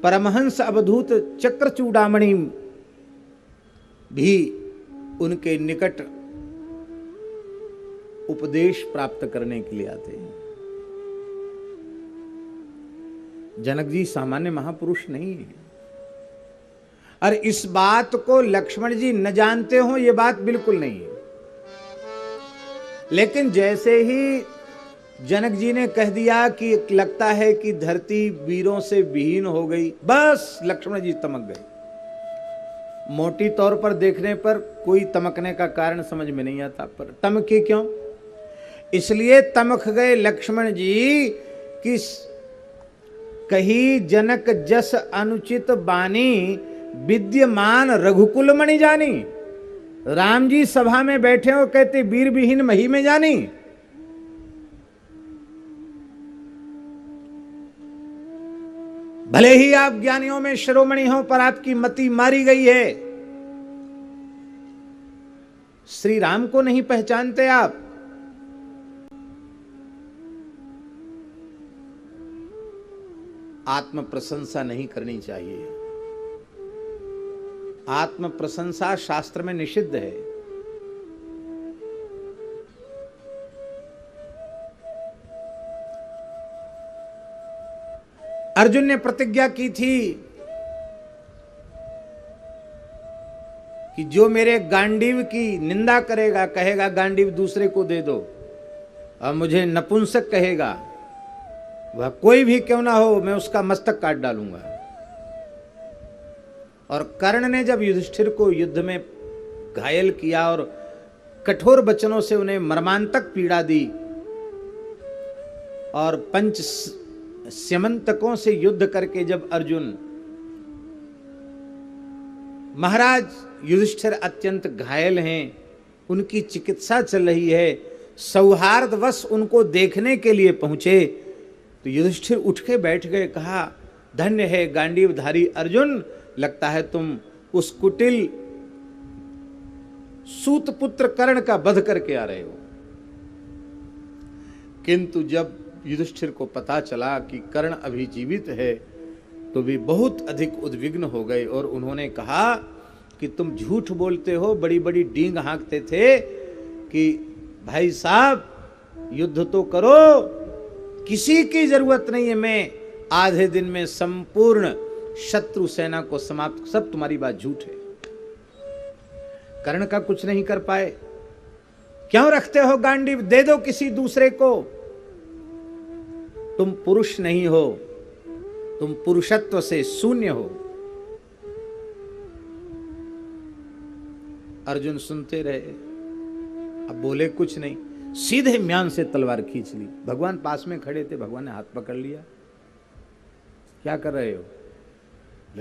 [SPEAKER 1] परमहंस अवधूत चक्रचूड़ामणि भी उनके निकट उपदेश प्राप्त करने के लिए आते हैं। जनक जी सामान्य महापुरुष नहीं है। और इस बात को लक्ष्मण जी न जानते हो, यह बात बिल्कुल नहीं है। लेकिन जैसे ही जनक जी ने कह दिया कि लगता है कि धरती वीरों से विहीन हो गई, बस लक्ष्मण जी तमक गए। मोटी तौर पर देखने पर कोई तमकने का कारण समझ में नहीं आता, पर तमके क्यों? इसलिए तमक गए लक्ष्मण जी कि कही जनक जस अनुचित बानी, विद्यमान रघुकुल मणि जानी। राम जी सभा में बैठे हो, कहते वीर विहीन मही में जानी। भले ही आप ज्ञानियों में शिरोमणि हो, पर आपकी मति मारी गई है। श्री राम को नहीं पहचानते आप। आत्म प्रशंसा नहीं करनी चाहिए। आत्म प्रशंसा शास्त्र में निषिद्ध है। अर्जुन ने प्रतिज्ञा की थी कि जो मेरे गांडीव की निंदा करेगा, कहेगा गांडीव दूसरे को दे दो, और मुझे नपुंसक कहेगा, वह कोई भी क्यों ना हो, मैं उसका मस्तक काट डालूंगा। और कर्ण ने जब युधिष्ठिर को युद्ध में घायल किया और कठोर वचनों से उन्हें मर्मांतक पीड़ा दी और पंच स्यमंतकों से युद्ध करके जब अर्जुन, महाराज युधिष्ठिर अत्यंत घायल हैं, उनकी चिकित्सा चल रही है, सौहार्दवश उनको देखने के लिए पहुंचे तो युधिष्ठिर उठ के बैठ गए। कहा, धन्य है गांडीवधारी अर्जुन, लगता है तुम उस कुटिल सूतपुत्र कर्ण का वध करके आ रहे हो। किंतु जब युधिष्ठिर को पता चला कि कर्ण अभी जीवित है तो वे बहुत अधिक उद्विग्न हो गए और उन्होंने कहा कि तुम झूठ बोलते हो, बड़ी बड़ी डींग हाँकते थे कि भाई साहब युद्ध तो करो, किसी की जरूरत नहीं है, मैं आधे दिन में संपूर्ण शत्रु सेना को समाप्त, सब तुम्हारी बात झूठ है। कर्ण का कुछ नहीं कर पाए, क्यों रखते हो गांडीव, दे दो किसी दूसरे को, तुम पुरुष नहीं हो, तुम पुरुषत्व से शून्य हो। अर्जुन सुनते रहे, अब बोले कुछ नहीं, सीधे म्यान से तलवार खींच ली। भगवान पास में खड़े थे, भगवान ने हाथ पकड़ लिया। क्या कर रहे हो?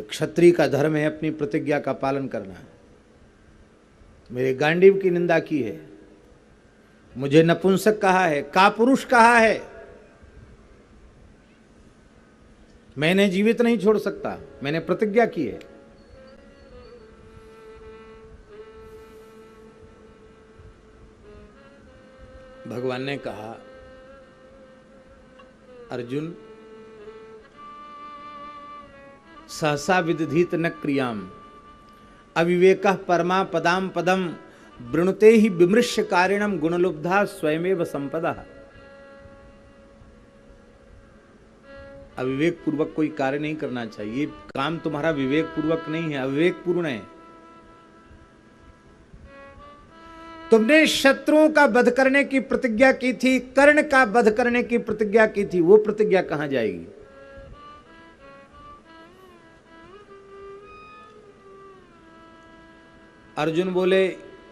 [SPEAKER 1] क्षत्रिय का धर्म है अपनी प्रतिज्ञा का पालन करना। मेरे गांडीव की निंदा की है, मुझे नपुंसक कहा है, कापुरुष कहा है, मैंने जीवित नहीं छोड़ सकता, मैंने प्रतिज्ञा की है। भगवान ने कहा, अर्जुन सहसा विदधीत न क्रियाम अविवेकः परमा पदाम पदम वृणुते ही विमृश्य कारिणम गुणलुब्धा स्वयमेव संपदा। अविवेक पूर्वक कोई कार्य नहीं करना चाहिए, काम तुम्हारा विवेक पूर्वक नहीं है, अविवेक पूर्ण है। तुमने शत्रुओं का वध करने की प्रतिज्ञा की थी, कर्ण का वध करने की प्रतिज्ञा की थी, वो प्रतिज्ञा कहां जाएगी? अर्जुन बोले,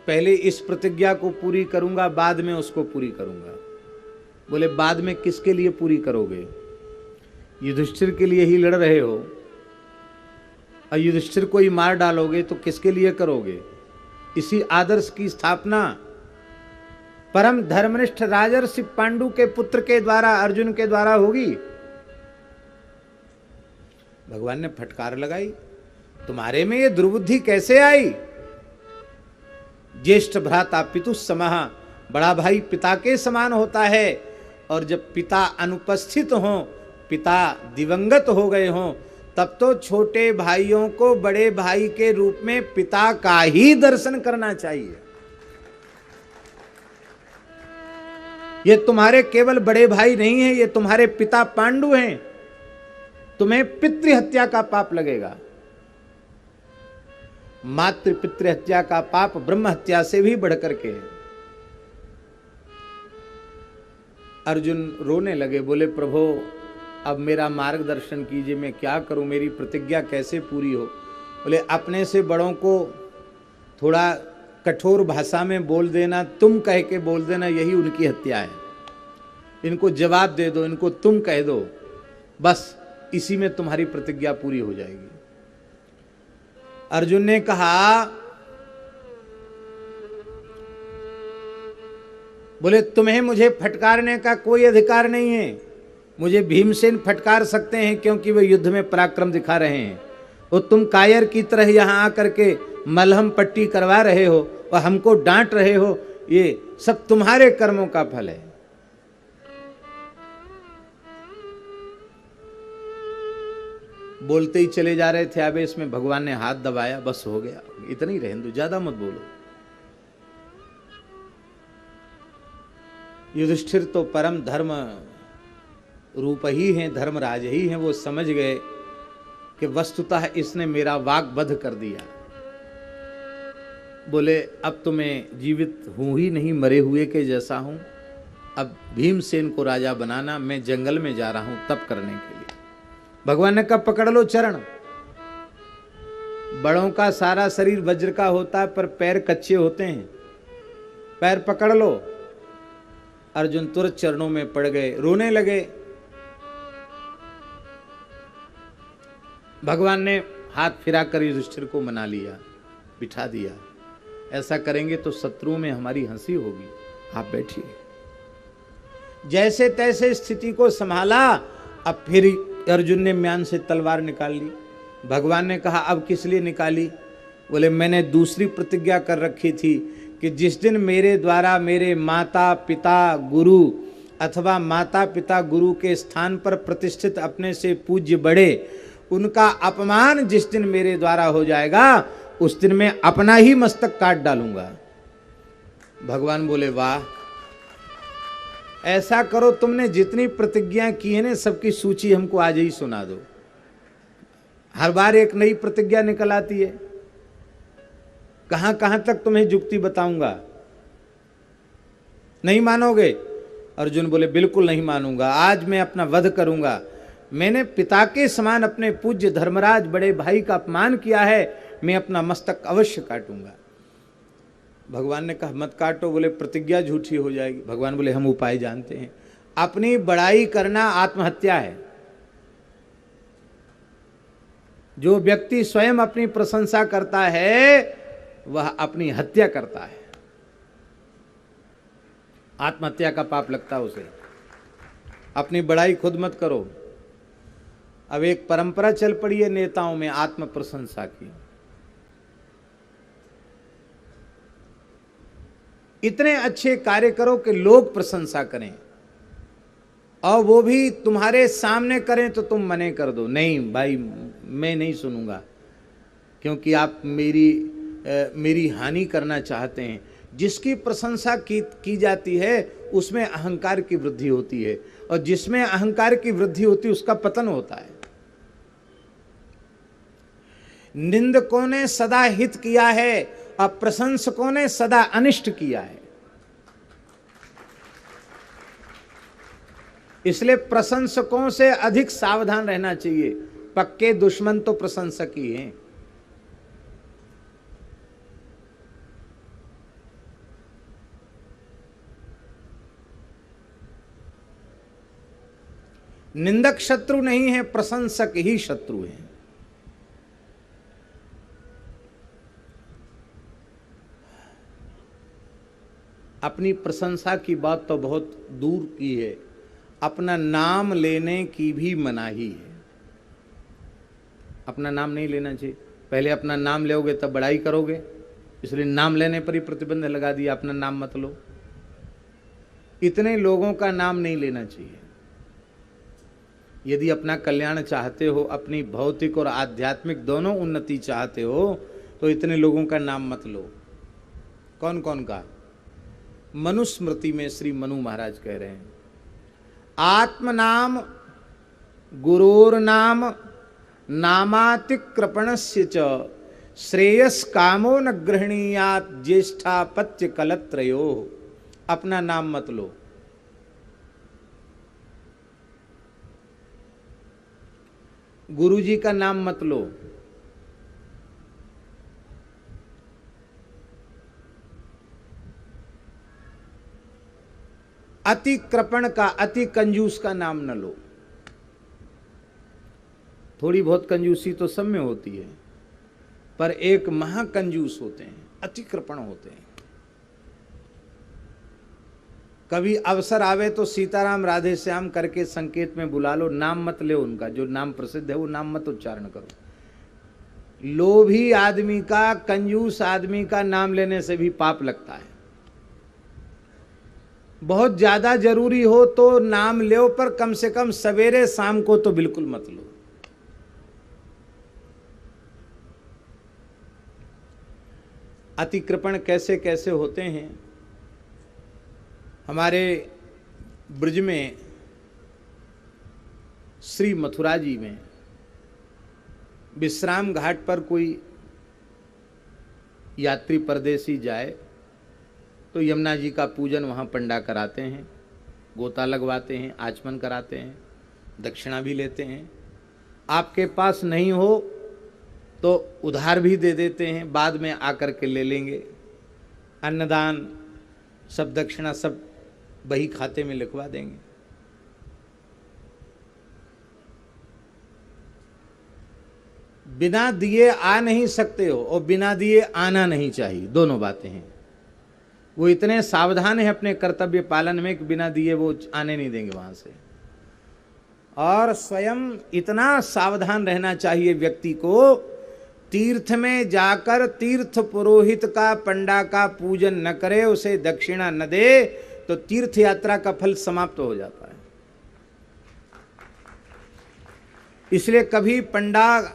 [SPEAKER 1] पहले इस प्रतिज्ञा को पूरी करूंगा, बाद में उसको पूरी करूंगा। बोले, बाद में किसके लिए पूरी करोगे? युधिष्ठिर के लिए ही लड़ रहे हो, और युधिष्ठिर को ही मार डालोगे तो किसके लिए करोगे? इसी आदर्श की स्थापना परम धर्मनिष्ठ राजर्षि पांडु के पुत्र के द्वारा, अर्जुन के द्वारा होगी। भगवान ने फटकार लगाई, तुम्हारे में ये दुर्बुद्धि कैसे आई? ज्येष्ठ भ्राता पितु समः, बड़ा भाई पिता के समान होता है, और जब पिता अनुपस्थित हों, पिता दिवंगत हो गए हों, तब तो छोटे भाइयों को बड़े भाई के रूप में पिता का ही दर्शन करना चाहिए। ये तुम्हारे केवल बड़े भाई नहीं हैं, ये तुम्हारे पिता पांडु हैं, तुम्हें पितृ हत्या का पाप लगेगा। मातृ पितृ हत्या का पाप ब्रह्म हत्या से भी बढ़कर के है। अर्जुन रोने लगे, बोले, प्रभु अब मेरा मार्गदर्शन कीजिए, मैं क्या करूं, मेरी प्रतिज्ञा कैसे पूरी हो? बोले, अपने से बड़ों को थोड़ा कठोर भाषा में बोल देना, तुम कह के बोल देना, यही उनकी हत्या है। इनको जवाब दे दो, इनको तुम कह दो, बस इसी में तुम्हारी प्रतिज्ञा पूरी हो जाएगी। अर्जुन ने कहा, बोले, तुम्हें मुझे फटकारने का कोई अधिकार नहीं है। मुझे भीमसेन फटकार सकते हैं क्योंकि वे युद्ध में पराक्रम दिखा रहे हैं, और तुम कायर की तरह यहां आकर के मलहम पट्टी करवा रहे हो और हमको डांट रहे हो, ये सब तुम्हारे कर्मों का फल है। बोलते ही चले जा रहे थे, अब इसमें भगवान ने हाथ दबाया, बस हो गया, इतना ही रहने दो, ज्यादा मत बोलो। युधिष्ठिर तो परम धर्म रूप ही हैं, धर्मराज ही हैं, वो समझ गए कि वस्तुतः इसने मेरा वाक वध कर दिया। बोले, अब तो मैं जीवित हूं ही नहीं, मरे हुए के जैसा हूं, अब भीमसेन को राजा बनाना, मैं जंगल में जा रहा हूं तप करने के लिए। भगवान ने कहा, पकड़ लो चरण। बड़ों का सारा शरीर वज्र का होता है पर पैर कच्चे होते हैं, पैर पकड़ लो। अर्जुन तुरंत चरणों में पड़ गए, रोने लगे। भगवान ने हाथ फिराकर युधिष्ठिर को मना लिया, बिठा दिया। ऐसा करेंगे तो शत्रुओं में हमारी हंसी होगी, आप बैठिए। जैसे तैसे स्थिति को संभाला। अब फिर अर्जुन ने म्यान से तलवार निकाल ली। भगवान ने कहा अब किस लिए निकाली? बोले मैंने दूसरी प्रतिज्ञा कर रखी थी कि जिस दिन मेरे द्वारा मेरे माता पिता गुरु अथवा माता पिता गुरु के स्थान पर प्रतिष्ठित अपने से पूज्य बड़े, उनका अपमान जिस दिन मेरे द्वारा हो जाएगा उस दिन मैं अपना ही मस्तक काट डालूंगा। भगवान बोले वाह, ऐसा करो तुमने जितनी प्रतिज्ञा की है ना सबकी सूची हमको आज ही सुना दो। हर बार एक नई प्रतिज्ञा निकल आती है, कहां कहां तक तुम्हें जुक्ति बताऊंगा। नहीं मानोगे? अर्जुन बोले बिल्कुल नहीं मानूंगा, आज मैं अपना वध करूंगा। मैंने पिता के समान अपने पूज्य धर्मराज बड़े भाई का अपमान किया है, मैं अपना मस्तक अवश्य काटूंगा। भगवान ने कहा मत काटो। बोले प्रतिज्ञा झूठी हो जाएगी। भगवान बोले हम उपाय जानते हैं। अपनी बड़ाई करना आत्महत्या है। जो व्यक्ति स्वयं अपनी प्रशंसा करता है वह अपनी हत्या करता है, आत्महत्या का पाप लगता है उसे। अपनी बड़ाई खुद मत करो। अब एक परंपरा चल पड़ी है नेताओं में आत्म प्रशंसा की। इतने अच्छे कार्य करो कि लोग प्रशंसा करें, और वो भी तुम्हारे सामने करें तो तुम मने कर दो, नहीं भाई मैं नहीं सुनूंगा, क्योंकि आप मेरी हानि करना चाहते हैं। जिसकी प्रशंसा की जाती है उसमें अहंकार की वृद्धि होती है, और जिसमें अहंकार की वृद्धि होती है उसका पतन होता है। निंदकों ने सदा हित किया है और प्रशंसकों ने सदा अनिष्ट किया है। इसलिए प्रशंसकों से अधिक सावधान रहना चाहिए। पक्के दुश्मन तो प्रशंसक ही हैं। निंदक शत्रु नहीं है, प्रशंसक ही शत्रु है। अपनी प्रशंसा की बात तो बहुत दूर की है, अपना नाम लेने की भी मनाही है। अपना नाम नहीं लेना चाहिए। पहले अपना नाम लोगे तब बड़ाई करोगे, इसलिए नाम लेने पर ही प्रतिबंध लगा दिया, अपना नाम मत लो। इतने लोगों का नाम नहीं लेना चाहिए। यदि अपना कल्याण चाहते हो, अपनी भौतिक और आध्यात्मिक दोनों उन्नति चाहते हो, तो इतने लोगों का नाम मत लो। कौन कौन का? मनुस्मृति में श्री मनु महाराज कह रहे हैं, आत्मनाम गुरोर्नाम नामातिक्रपणस्य च श्रेयस कामो न गृहणीयात ज्येष्ठापत्य कलत्रयो। अपना नाम मत लो। गुरु जी का नाम मत लो। अति कृपण का, अति कंजूस का नाम न लो। थोड़ी बहुत कंजूसी तो सब में होती है, पर एक महाकंजूस होते हैं, अति कृपण होते हैं। कभी अवसर आवे तो सीताराम राधे श्याम करके संकेत में बुला लो, नाम मत ले उनका। जो नाम प्रसिद्ध है वो नाम मत उच्चारण करो। लोभी आदमी का, कंजूस आदमी का नाम लेने से भी पाप लगता है। बहुत ज्यादा जरूरी हो तो नाम लो, पर कम से कम सवेरे शाम को तो बिल्कुल मत लो। अतिकृपण कैसे कैसे होते हैं। हमारे ब्रज में श्री मथुरा जी में विश्राम घाट पर कोई यात्री परदेसी जाए तो यमुना जी का पूजन वहाँ पंडा कराते हैं, गोता लगवाते हैं, आचमन कराते हैं, दक्षिणा भी लेते हैं। आपके पास नहीं हो तो उधार भी दे देते हैं, बाद में आकर के ले लेंगे। अन्नदान सब दक्षिणा सब बही खाते में लिखवा देंगे। बिना दिए आ नहीं सकते हो और बिना दिए आना नहीं चाहिए, दोनों बातें हैं। वो इतने सावधान है अपने कर्तव्य पालन में कि बिना दिए वो आने नहीं देंगे वहां से। और स्वयं इतना सावधान रहना चाहिए व्यक्ति को, तीर्थ में जाकर तीर्थ पुरोहित का पंडा का पूजन न करे, उसे दक्षिणा न दे, तो तीर्थ यात्रा का फल समाप्त हो जाता है। इसलिए कभी पंडा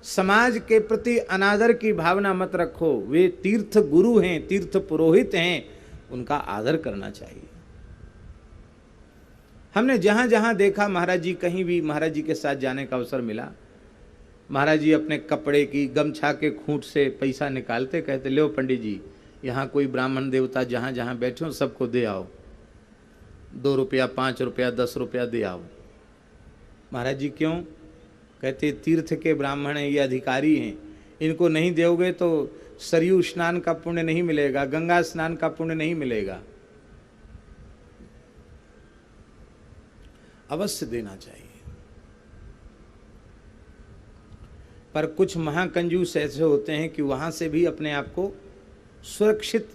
[SPEAKER 1] समाज के प्रति अनादर की भावना मत रखो। वे तीर्थ गुरु हैं, तीर्थ पुरोहित हैं, उनका आदर करना चाहिए। हमने जहां जहां देखा, महाराज जी कहीं भी महाराज जी के साथ जाने का अवसर मिला, महाराज जी अपने कपड़े की गमछा के खूंट से पैसा निकालते, कहते लो पंडित जी, यहाँ कोई ब्राह्मण देवता जहाँ जहाँ बैठे हो सबको दे आओ, 2 रुपया 5 रुपया 10 रुपया दे आओ। महाराज जी क्यों? कहते तीर्थ के ब्राह्मण हैं, ये अधिकारी हैं, इनको नहीं दोगे तो सरयू स्नान का पुण्य नहीं मिलेगा, गंगा स्नान का पुण्य नहीं मिलेगा। अवश्य देना चाहिए। पर कुछ महाकंजूस ऐसे होते हैं कि वहां से भी अपने आप को सुरक्षित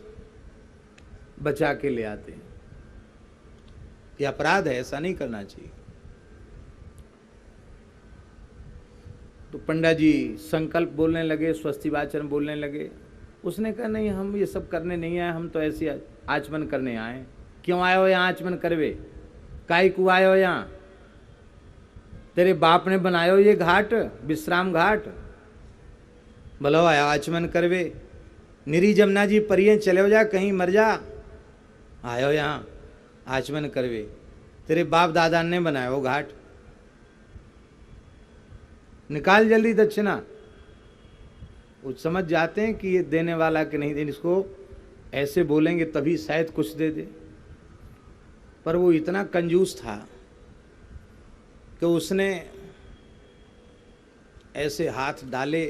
[SPEAKER 1] बचा के ले आते हैं। यह अपराध है, ऐसा नहीं करना चाहिए। तो पंडा जी संकल्प बोलने लगे, स्वस्ति वाचन बोलने लगे। उसने कहा नहीं, हम ये सब करने नहीं आए, हम तो ऐसे आचमन करने आए। क्यों आए हो यहाँ आचमन करवे? काई को आए हो यहाँ? तेरे बाप ने बनायो ये घाट, विश्राम घाट, बोलो आया आचमन करवे। निरी जमुना जी परिये चले जा, कहीं मर जा, आयो यहाँ आचमन करवे। तेरे बाप दादा ने बनायो घाट, निकाल जल्दी दक्षिणा। वो समझ जाते हैं कि ये देने वाला कि नहीं देने, इसको ऐसे बोलेंगे तभी शायद कुछ दे दे। पर वो इतना कंजूस था कि उसने ऐसे हाथ डाले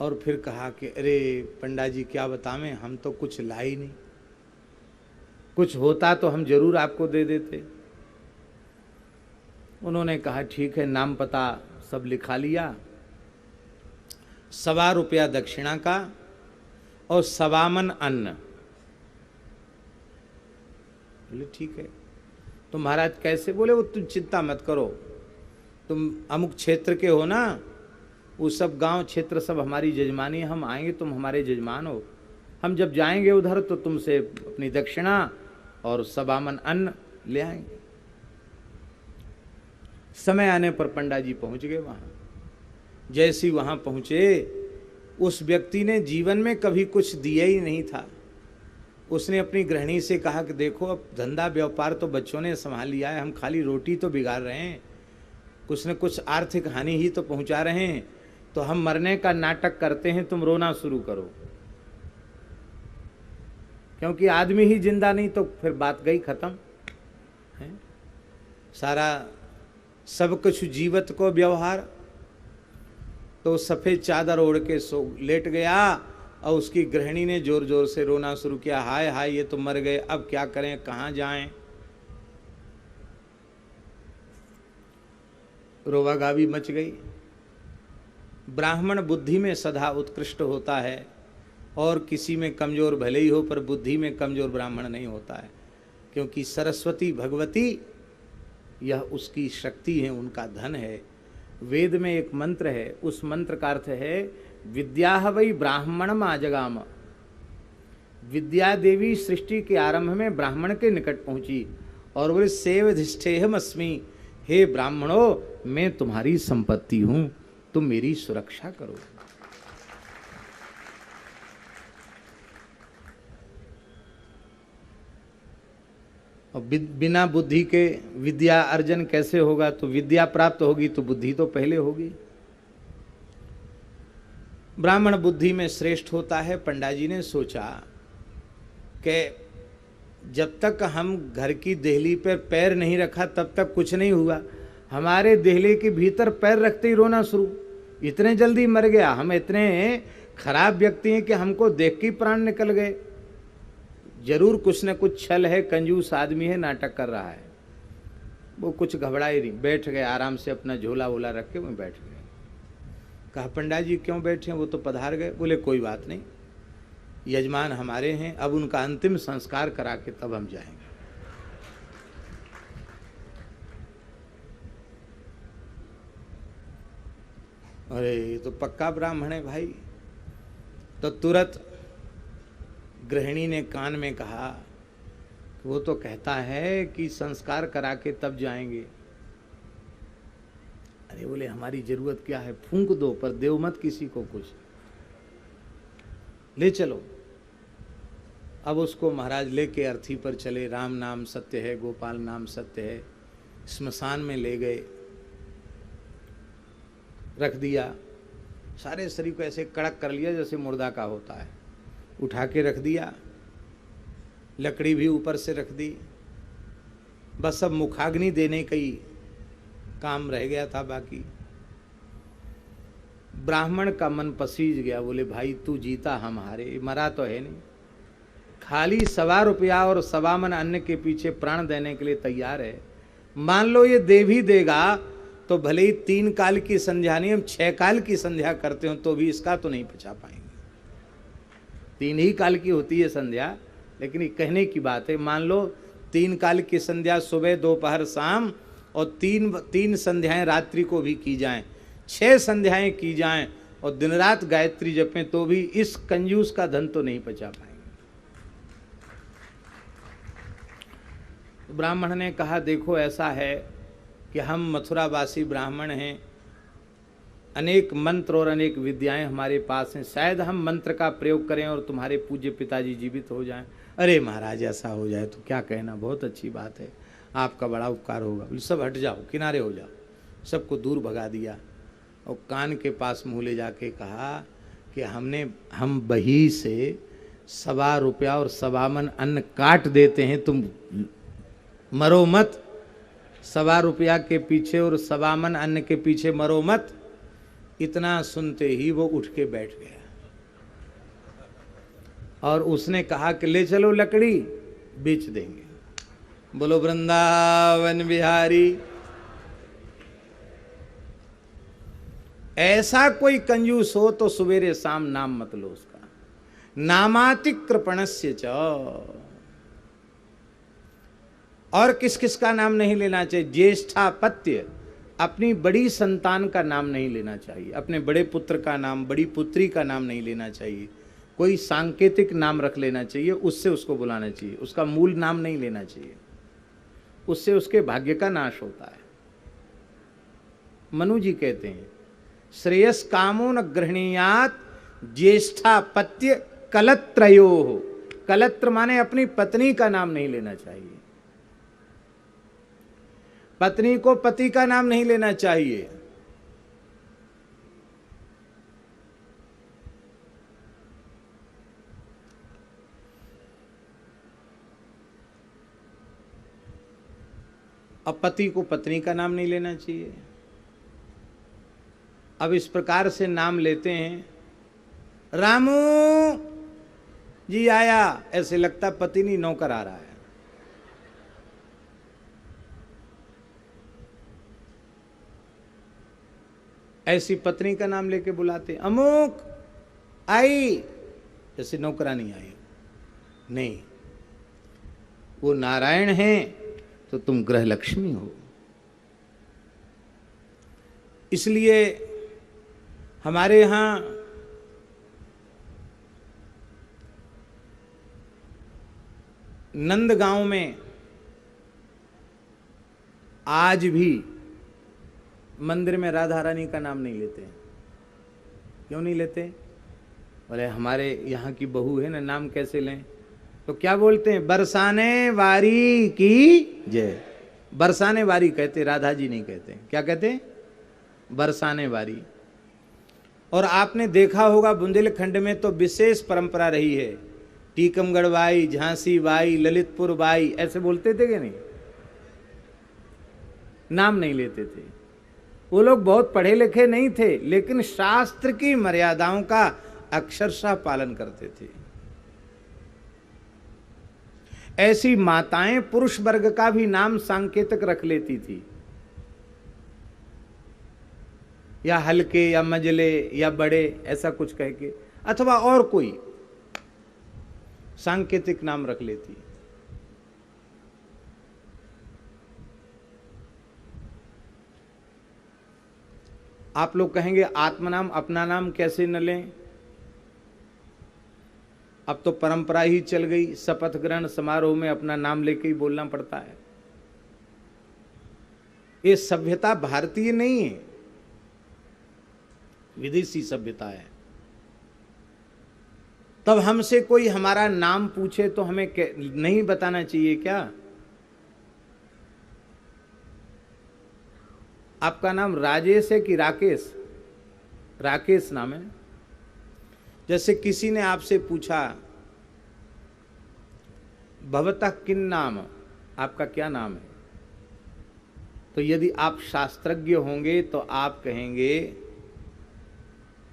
[SPEAKER 1] और फिर कहा कि अरे पंडा जी क्या बतावें, हम तो कुछ लाई नहीं, कुछ होता तो हम जरूर आपको दे देते। उन्होंने कहा ठीक है, नाम पता सब लिखा लिया, 1.25 रुपया दक्षिणा का और 1.25 मन अन्न। बोले ठीक है। तो महाराज कैसे? बोले वो तुम चिंता मत करो, तुम अमुक क्षेत्र के हो ना, वो सब गांव क्षेत्र सब हमारी जजमानी है, हम आएंगे, तुम हमारे जजमान हो, हम जब जाएंगे उधर तो तुमसे अपनी दक्षिणा और 1.25 मन अन्न ले आएंगे। समय आने पर पंडा जी पहुंच गए वहां। जैसे ही वहां पहुंचे, उस व्यक्ति ने जीवन में कभी कुछ दिया ही नहीं था। उसने अपनी गृहिणी से कहा कि देखो अब धंधा व्यापार तो बच्चों ने संभाल लिया है, हम खाली रोटी तो बिगाड़ रहे हैं, कुछ न कुछ आर्थिक हानि ही तो पहुंचा रहे हैं, तो हम मरने का नाटक करते हैं, तुम रोना शुरू करो। क्योंकि आदमी ही जिंदा नहीं तो फिर बात गई खत्म है। सारा सब कुछ जीवत को व्यवहार। तो सफ़ेद चादर ओढ़ के सो लेट गया और उसकी गृहिणी ने जोर जोर से रोना शुरू किया, हाय हाय ये तो मर गए, अब क्या करें, कहाँ जाएं। रोवागावी मच गई। ब्राह्मण बुद्धि में सदा उत्कृष्ट होता है और किसी में कमज़ोर भले ही हो, पर बुद्धि में कमज़ोर ब्राह्मण नहीं होता है, क्योंकि सरस्वती भगवती यह उसकी शक्ति है, उनका धन है। वेद में एक मंत्र है, उस मंत्र का अर्थ है विद्या वै ब्राह्मणम आजगाम। विद्या देवी सृष्टि के आरंभ में ब्राह्मण के निकट पहुंची और बोले सेवधिष्ठेहम अस्मि, हे ब्राह्मणों मैं तुम्हारी संपत्ति हूं, तुम मेरी सुरक्षा करो। और बिना बुद्धि के विद्या अर्जन कैसे होगा? तो विद्या प्राप्त होगी तो बुद्धि तो पहले होगी। ब्राह्मण बुद्धि में श्रेष्ठ होता है। पंडा जी ने सोचा कि जब तक हम घर की देहली पर पैर नहीं रखा तब तक कुछ नहीं हुआ, हमारे देहली के भीतर पैर रखते ही रोना शुरू, इतने जल्दी मर गया, हम इतने खराब व्यक्ति हैं कि हमको देख के प्राण निकल गए। जरूर कुछ न कुछ छल है, कंजूस आदमी है, नाटक कर रहा है। वो कुछ घबराए नहीं, बैठ गए आराम से, अपना झोला वोला रख के वहीं बैठ गए। कहा पंडा जी क्यों बैठे? वो तो पधार गए। बोले कोई बात नहीं, यजमान हमारे हैं, अब उनका अंतिम संस्कार करा के तब हम जाएंगे। अरे ये तो पक्का ब्राह्मण है भाई। तो तुरंत गृहिणी ने कान में कहा, वो तो कहता है कि संस्कार करा के तब जाएंगे। अरे बोले हमारी जरूरत क्या है, फूंक दो पर देव मत किसी को कुछ, ले चलो। अब उसको महाराज लेके अर्थी पर चले। राम नाम सत्य है, गोपाल नाम सत्य है। स्मशान में ले गए, रख दिया। सारे शरीर को ऐसे कड़क कर लिया जैसे मुर्दा का होता है, उठा के रख दिया। लकड़ी भी ऊपर से रख दी। बस अब मुखाग्नि देने का ही काम रह गया था बाकी। ब्राह्मण का मन पसीज गया। बोले भाई तू जीता हम हारे, मरा तो है नहीं। खाली 1.25 रुपया और 1.25 मन अन्न के पीछे प्राण देने के लिए तैयार है। मान लो ये दे भी देगा तो भले ही 3 काल की संध्या नहीं, हम 6 काल की संध्या करते हो तो भी इसका तो नहीं पचा पाएंगे। 3 ही काल की होती है संध्या, लेकिन ये कहने की बात है। मान लो 3 काल की संध्या सुबह दोपहर शाम और 3 संध्याएं रात्रि को भी की जाएं, 6 संध्याएं की जाएं और दिन रात गायत्री जपें तो भी इस कंजूस का धन तो नहीं पचा पाएंगे। ब्राह्मण ने कहा देखो ऐसा है कि हम मथुरावासी ब्राह्मण हैं, अनेक मंत्र और अनेक विद्याएं हमारे पास हैं, शायद हम मंत्र का प्रयोग करें और तुम्हारे पूज्य पिताजी जीवित हो जाएं। अरे महाराज ऐसा हो जाए तो क्या कहना, बहुत अच्छी बात है, आपका बड़ा उपकार होगा। बोले सब हट जाओ, किनारे हो जाओ। सबको दूर भगा दिया और कान के पास मुँह ले जाके कहा कि हम बही से 1.25 रुपया और 1.25 मन अन्न काट देते हैं, तुम मरो मत। 1.25 रुपया के पीछे और 1.25 मन अन्न के पीछे मरो मत। इतना सुनते ही वो उठ के बैठ गया और उसने कहा कि ले चलो लकड़ी, बेच देंगे। बोलो वृंदावन बिहारी। ऐसा कोई कंजूस हो तो सवेरे शाम नाम मत लो उसका। नामातिकृपणस्य च। और किस किस का नाम नहीं लेना चाहिए? ज्येष्ठापत्य, अपनी बड़ी संतान का नाम नहीं लेना चाहिए, अपने बड़े पुत्र का नाम, बड़ी पुत्री का नाम नहीं लेना चाहिए। कोई सांकेतिक नाम रख लेना चाहिए, उससे उसको बुलाना चाहिए, उसका मूल नाम नहीं लेना चाहिए, उससे उसके भाग्य का नाश होता है। मनु जी कहते हैं श्रेयस कामो न गृहणीयात ज्येष्ठापत्य कलत्रयो। कलत्र माने अपनी पत्नी का नाम नहीं लेना चाहिए, पत्नी को पति का नाम नहीं लेना चाहिए। अब पति को पत्नी का नाम नहीं लेना चाहिए। अब इस प्रकार से नाम लेते हैं, रामू जी आया, ऐसे लगता पति नहीं नौकर आ रहा है। ऐसी पत्नी का नाम लेके बुलाते, अमुक आई, जैसे नौकरानी आई। नहीं, वो नारायण हैं तो तुम ग्रह लक्ष्मी हो। इसलिए हमारे यहाँ नंदगांव में आज भी मंदिर में राधा रानी का नाम नहीं लेते। क्यों नहीं लेते? बोले हमारे यहाँ की बहू है ना, नाम कैसे लें? तो क्या बोलते हैं? बरसाने वारी की जय। बरसाने वारी कहते, राधा जी नहीं कहते। क्या कहते? बरसाने वारी। और आपने देखा होगा बुंदेलखंड में तो विशेष परंपरा रही है, Tikamgarh by, Jhansi by, Lalitpur by, ऐसे बोलते थे कि नहीं? नाम नहीं लेते थे। वो लोग बहुत पढ़े लिखे नहीं थे, लेकिन शास्त्र की मर्यादाओं का अक्षरशः पालन करते थे। ऐसी माताएं पुरुष वर्ग का भी नाम सांकेतिक रख लेती थी, या हल्के या मजले या बड़े ऐसा कुछ कह के, अथवा और कोई सांकेतिक नाम रख लेती। आप लोग कहेंगे आत्मनाम अपना नाम कैसे न लें? अब तो परंपरा ही चल गई, शपथ ग्रहण समारोह में अपना नाम लेके ही बोलना पड़ता है। ये सभ्यता भारतीय नहीं है, विदेशी सभ्यता है। तब हमसे कोई हमारा नाम पूछे तो हमें नहीं बताना चाहिए क्या? आपका नाम राजेश है कि राकेश? राकेश नाम है। जैसे किसी ने आपसे पूछा भवतः किन नाम, आपका क्या नाम है? तो यदि आप शास्त्रज्ञ होंगे तो आप कहेंगे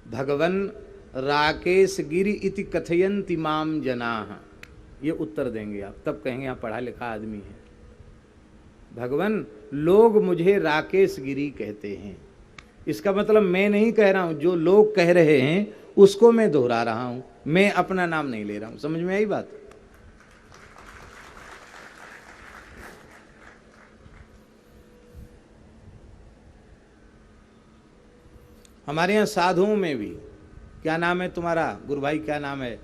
[SPEAKER 1] भगवन राकेश गिरि इति कथयन्ति माम जनाः, ये उत्तर देंगे आप। तब कहेंगे यहाँ पढ़ा लिखा आदमी है। भगवान लोग मुझे राकेश गिरी कहते हैं। इसका मतलब मैं नहीं कह रहा हूं, जो लोग कह रहे हैं उसको मैं दोहरा रहा हूं, मैं अपना नाम नहीं ले रहा हूं। समझ में आई बात? हमारे यहाँ साधुओं में भी क्या नाम है तुम्हारा? गुरु भाई क्या नाम है?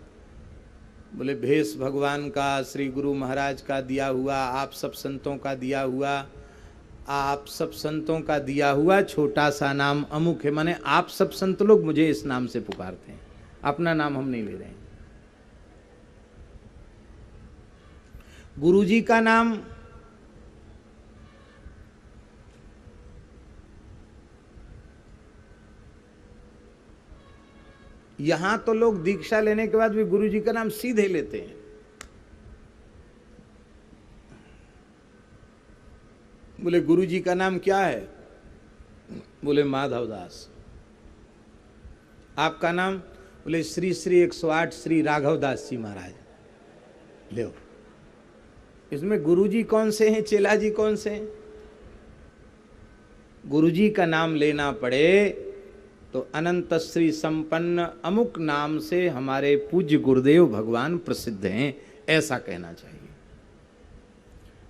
[SPEAKER 1] बोले भेष भगवान का, श्री गुरु महाराज का दिया हुआ, आप सब संतों का दिया हुआ, आप सब संतों का दिया हुआ छोटा सा नाम अमुक है। माने आप सब संत लोग मुझे इस नाम से पुकारते हैं, अपना नाम हम नहीं ले रहे हैं। गुरु जी का नाम यहां तो लोग दीक्षा लेने के बाद भी गुरु जी का नाम सीधे लेते हैं। बोले गुरु जी का नाम क्या है? बोले माधव दास। आपका नाम? बोले श्री श्री 108 श्री राघव दास जी महाराज। लो, इसमें गुरु जी कौन से हैं, चेला जी कौन से हैं? गुरु जी का नाम लेना पड़े तो अनंत श्री संपन्न अमुक नाम से हमारे पूज्य गुरुदेव भगवान प्रसिद्ध हैं, ऐसा कहना चाहिए।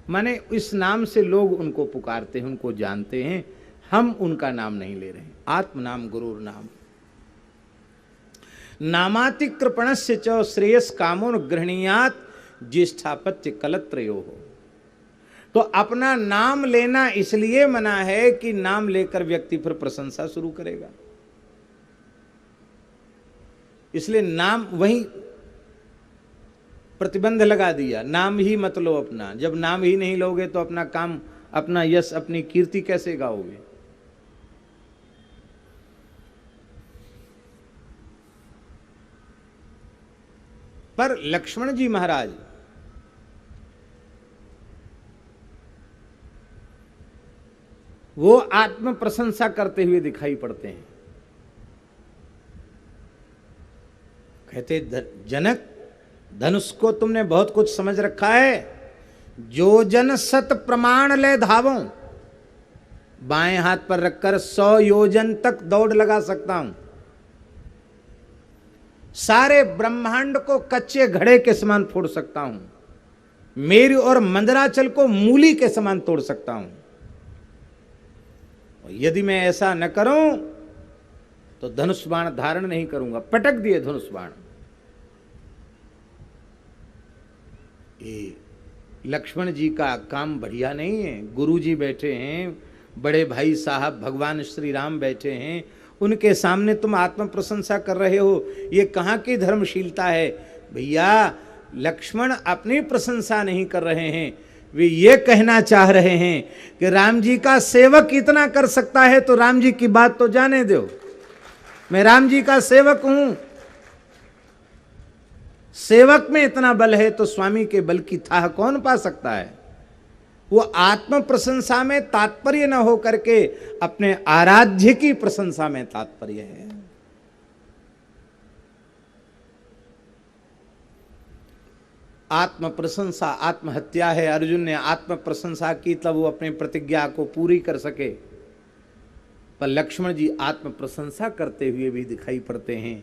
[SPEAKER 1] माने इस नाम से लोग उनको पुकारते हैं, उनको जानते हैं, हम उनका नाम नहीं ले रहे हैं। आत्म नाम गुरुर नाम। नामातिकृपणस्य च श्रेयस कामो गृहणीयात ज्येष्ठापत्य कलत्रयो हो। तो अपना नाम लेना इसलिए मना है कि नाम लेकर व्यक्ति फिर प्रशंसा शुरू करेगा, इसलिए नाम वही प्रतिबंध लगा दिया। नाम ही मत लो अपना। जब नाम ही नहीं लोगे तो अपना काम, अपना यश, अपनी कीर्ति कैसे गाओगे? पर लक्ष्मण जी महाराज वो आत्म प्रशंसा करते हुए दिखाई पड़ते हैं। कहते जनक, धनुष को तुमने बहुत कुछ समझ रखा है। जो जन शत प्रमाण ले धावों, बाएं हाथ पर रखकर 100 योजन तक दौड़ लगा सकता हूं। सारे ब्रह्मांड को कच्चे घड़े के समान फोड़ सकता हूं। मेरी और मंदराचल को मूली के समान तोड़ सकता हूं। यदि मैं ऐसा न करूं तो धनुष बाण धारण नहीं करूंगा। पटक दिए धनुष बाण। ये लक्ष्मण जी का काम बढ़िया नहीं है। गुरु जी बैठे हैं, बड़े भाई साहब भगवान श्री राम बैठे हैं, उनके सामने तुम आत्म प्रशंसा कर रहे हो। ये कहाँ की धर्मशीलता है? भैया, लक्ष्मण अपनी प्रशंसा नहीं कर रहे हैं, वे ये कहना चाह रहे हैं कि राम जी का सेवक इतना कर सकता है तो राम जी की बात तो जाने दो। मैं राम जी का सेवक हूं। सेवक में इतना बल है तो स्वामी के बल की थाह कौन पा सकता है? वो आत्म प्रशंसा में तात्पर्य न हो करके अपने आराध्य की प्रशंसा में तात्पर्य है। आत्म प्रशंसा आत्महत्या है। अर्जुन ने आत्म प्रशंसा की तब वो अपने प्रतिज्ञा को पूरी कर सके, पर लक्ष्मण जी आत्म प्रशंसा करते हुए भी दिखाई पड़ते हैं,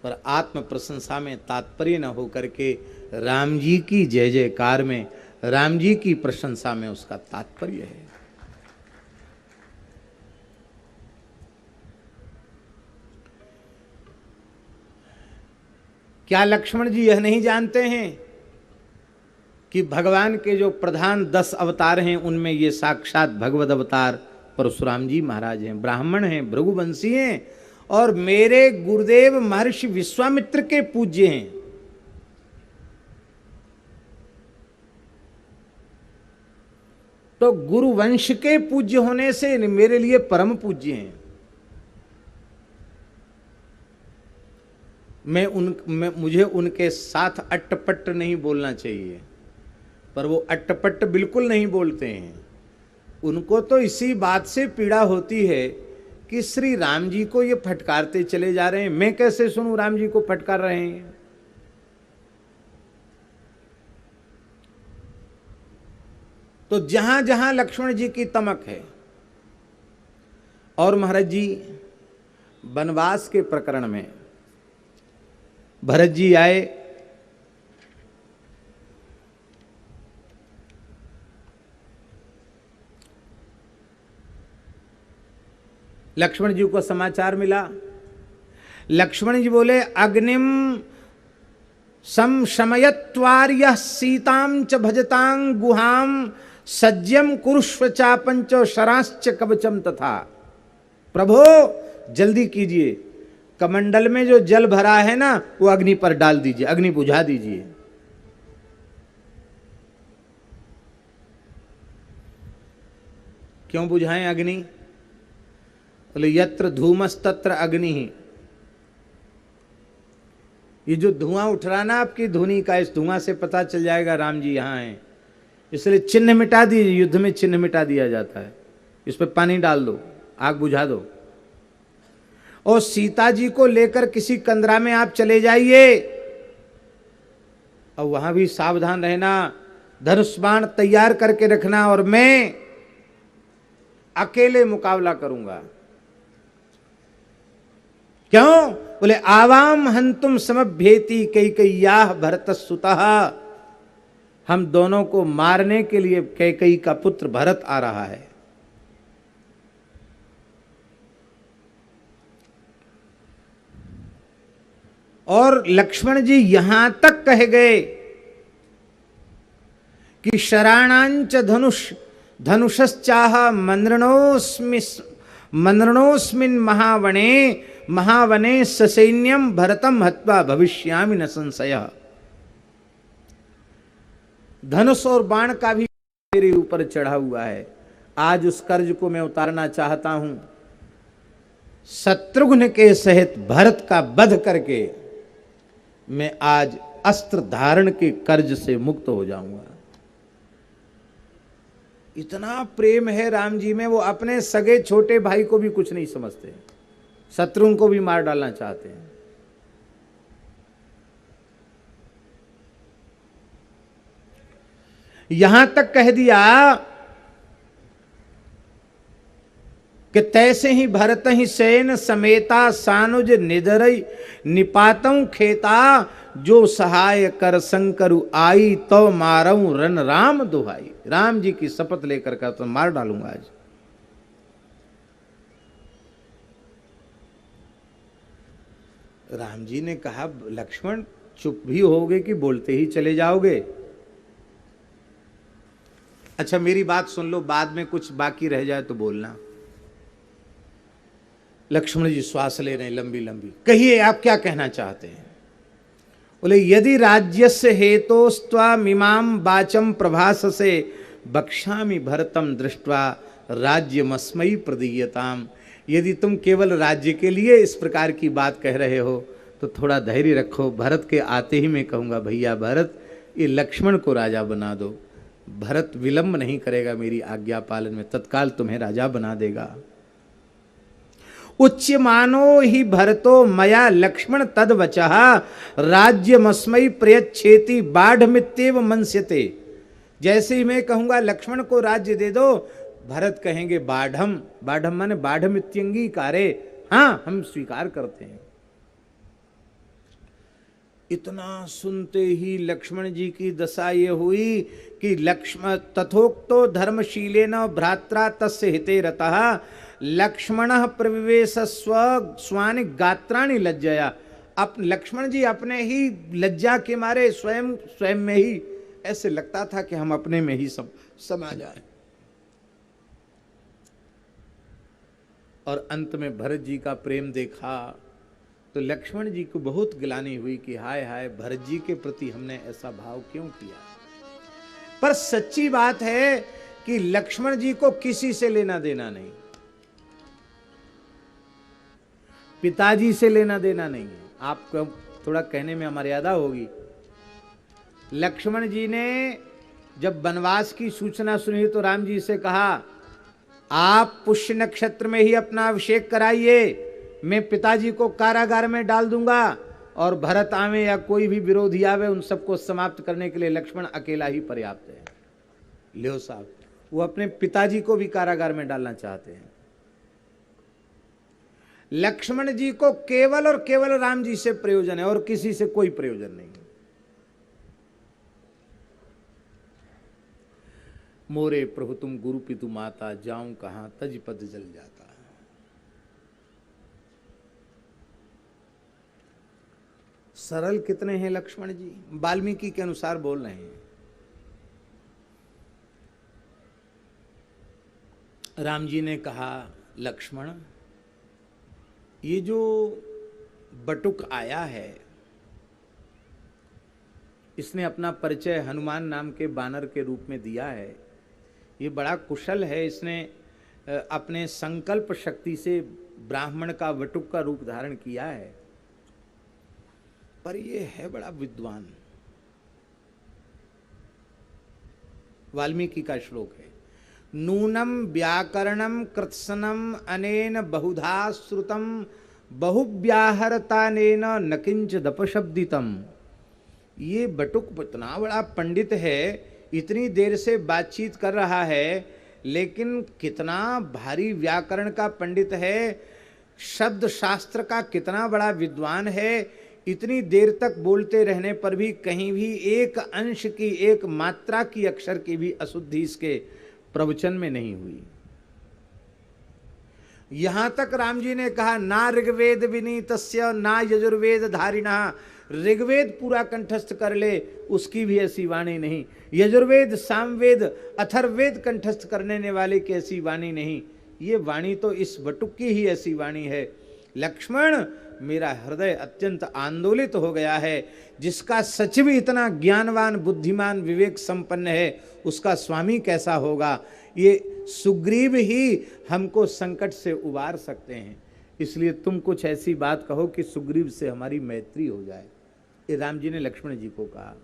[SPEAKER 1] पर आत्म प्रशंसा में तात्पर्य न हो करके राम जी की जय जयकार में, राम जी की प्रशंसा में उसका तात्पर्य है। क्या लक्ष्मण जी यह नहीं जानते हैं कि भगवान के जो प्रधान 10 अवतार हैं उनमें ये साक्षात भगवद अवतार परशुराम जी महाराज हैं, ब्राह्मण हैं, भृगुवंशी हैं और मेरे गुरुदेव महर्षि विश्वामित्र के पूज्य हैं। तो गुरुवंश के पूज्य होने से मेरे लिए परम पूज्य हैं। मुझे उनके साथ अट्टपट्ट नहीं बोलना चाहिए, पर वो अट्टपट्ट बिल्कुल नहीं बोलते हैं। उनको तो इसी बात से पीड़ा होती है कि श्री राम जी को ये फटकारते चले जा रहे हैं, मैं कैसे सुनूं राम जी को फटकार रहे हैं। तो जहां जहां लक्ष्मण जी की तमक है। और महाराज जी वनवास के प्रकरण में भरत जी आए, लक्ष्मण जी को समाचार मिला। लक्ष्मण जी बोले अग्निम समशमयत्वार्य सीतां च भजतां गुहां सज्जम कुरुष्व चापंच शराश्च कवचम तथा। प्रभो जल्दी कीजिए, कमंडल में जो जल भरा है ना वो अग्नि पर डाल दीजिए, अग्नि बुझा दीजिए। क्यों बुझाएं अग्नि? बोले यत्र धूमस्तत्र अग्नि ही। ये जो धुआं उठ रहा ना आपकी धुनी का, इस धुआं से पता चल जाएगा राम जी यहां हैं, इसलिए चिन्ह मिटा दीजिए। युद्ध में चिन्ह मिटा दिया जाता है, इस पर पानी डाल दो, आग बुझा दो। और सीता जी को लेकर किसी कंदरा में आप चले जाइए और वहां भी सावधान रहना, धनुष बाण तैयार करके रखना और मैं अकेले मुकाबला करूंगा। क्यों? बोले आवाम हंतुम समभ्येति कैकेय्याः भरतसुतः। हम दोनों को मारने के लिए कैकेयी का पुत्र भरत आ रहा है। और लक्ष्मण जी यहां तक कह गए कि शराणांच धनुषश्चाह मन्रणोस्मिन् महावने ससैन्यम भरतम हत्वा भविष्यामि न संशयः। धनुष और बाण का भी मेरे ऊपर चढ़ा हुआ है, आज उस कर्ज को मैं उतारना चाहता हूं। शत्रुघ्न के सहित भरत का वध करके मैं आज अस्त्र धारण के कर्ज से मुक्त हो जाऊंगा। इतना प्रेम है राम जी में, वो अपने सगे छोटे भाई को भी कुछ नहीं समझते, शत्रुओं को भी मार डालना चाहते हैं। यहां तक कह दिया कि तैसे ही भरत ही सैन समेता सानुज निधरई निपातऊ खेता जो सहाय कर शंकरु आई तो मारऊ रन राम दुहाई। राम जी की शपथ लेकर का तो मार डालूंगा आज। राम जी ने कहा लक्ष्मण चुप भी होगे कि बोलते ही चले जाओगे? अच्छा मेरी बात सुन लो, बाद में कुछ बाकी रह जाए तो बोलना। लक्ष्मण जी श्वास ले रहे हैं लंबी लंबी। कहिए आप क्या कहना चाहते हैं? बोले यदि राज्यस्य हेतोस्त्वा मिमाम वाचम प्रभाससे बक्ष्यामि भरतम दृष्ट्वा राज्यमस्मयि प्रदीयताम। यदि तुम केवल राज्य के लिए इस प्रकार की बात कह रहे हो तो थोड़ा धैर्य रखो। भरत के आते ही मैं कहूंगा भैया भरत ये लक्ष्मण को राजा बना दो। भरत विलंब नहीं करेगा मेरी आज्ञा पालन में, तत्काल तुम्हें राजा बना देगा। उच्यमानो ही भरतो मया लक्ष्मण तद वचः राज्यमस्मै प्रयच्छेति बाढ़मित्येव मंस्यते। जैसे ही मैं कहूंगा लक्ष्मण को राज्य दे दो, भरत कहेंगे बाढ़म, बाढ़म माने बाढ़मित्यंगीकारे, हाँ हम स्वीकार करते हैं। इतना सुनते ही लक्ष्मण जी की दशा ये हुई कि लक्ष्मण तथोक्तो धर्मशीलेन भ्रात्रा तस्य हिते रतः लक्ष्मणः प्रविवेश स्वानि गात्राणि लज्जया। अब लक्ष्मण जी अपने ही लज्जा के मारे स्वयं में ही ऐसे लगता था कि हम अपने में ही सब समा जाए। और अंत में भरत जी का प्रेम देखा तो लक्ष्मण जी को बहुत गिलानी हुई कि हाय हाय भरत जी के प्रति हमने ऐसा भाव क्यों किया। पर सच्ची बात है कि लक्ष्मण जी को किसी से लेना देना नहीं, पिताजी से लेना देना नहीं है। आपको थोड़ा कहने में अमर्यादा होगी। लक्ष्मण जी ने जब वनवास की सूचना सुनी तो राम जी से कहा आप पुष्य नक्षत्र में ही अपना अभिषेक कराइए, मैं पिताजी को कारागार में डाल दूंगा और भरत आवे या कोई भी विरोधी आवे उन सबको समाप्त करने के लिए लक्ष्मण अकेला ही पर्याप्त है। लियो साहब, वो अपने पिताजी को भी कारागार में डालना चाहते हैं। लक्ष्मण जी को केवल और केवल राम जी से प्रयोजन है और किसी से कोई प्रयोजन नहीं। मोरे प्रभु तुम गुरु पितु माता, जाऊं कहां तज पद जल जाता। सरल कितने हैं लक्ष्मण जी, वाल्मीकि के अनुसार बोल रहे हैं। राम जी ने कहा लक्ष्मण ये जो बटुक आया है इसने अपना परिचय हनुमान नाम के बानर के रूप में दिया है, ये बड़ा कुशल है, इसने अपने संकल्प शक्ति से ब्राह्मण का वटुक का रूप धारण किया है, पर ये है बड़ा विद्वान। वाल्मीकि का श्लोक है, नूनम व्याकरणम कृत्सनम अनेन बहुधा श्रुतम बहुव्याहरतानेन न किंचिद अपशब्दितम। ये बटुक इतना बड़ा पंडित है, इतनी देर से बातचीत कर रहा है, लेकिन कितना भारी व्याकरण का पंडित है, शब्द शास्त्र का कितना बड़ा विद्वान है, इतनी देर तक बोलते रहने पर भी कहीं भी एक अंश की, एक मात्रा की अक्षर की भी अशुद्धि इसके प्रवचन में नहीं हुई। यहां तक राम जी ने कहा ना ऋग्वेद विनीतस्य ना यजुर्वेद धारिणः, ऋग्वेद पूरा कंठस्थ कर ले उसकी भी ऐसी वाणी नहीं, यजुर्वेद सामवेद अथर्ववेद कंठस्थ करने वाले की ऐसी वाणी नहीं, ये वाणी तो इस बटुक की ही ऐसी वाणी है। लक्ष्मण मेरा हृदय अत्यंत आंदोलित हो गया है, जिसका सचिव इतना ज्ञानवान बुद्धिमान विवेक संपन्न है उसका स्वामी कैसा होगा। ये सुग्रीव ही हमको संकट से उबार सकते हैं, इसलिए तुम कुछ ऐसी बात कहो कि सुग्रीव से हमारी मैत्री हो जाए। ये राम जी ने लक्ष्मण जी को कहा,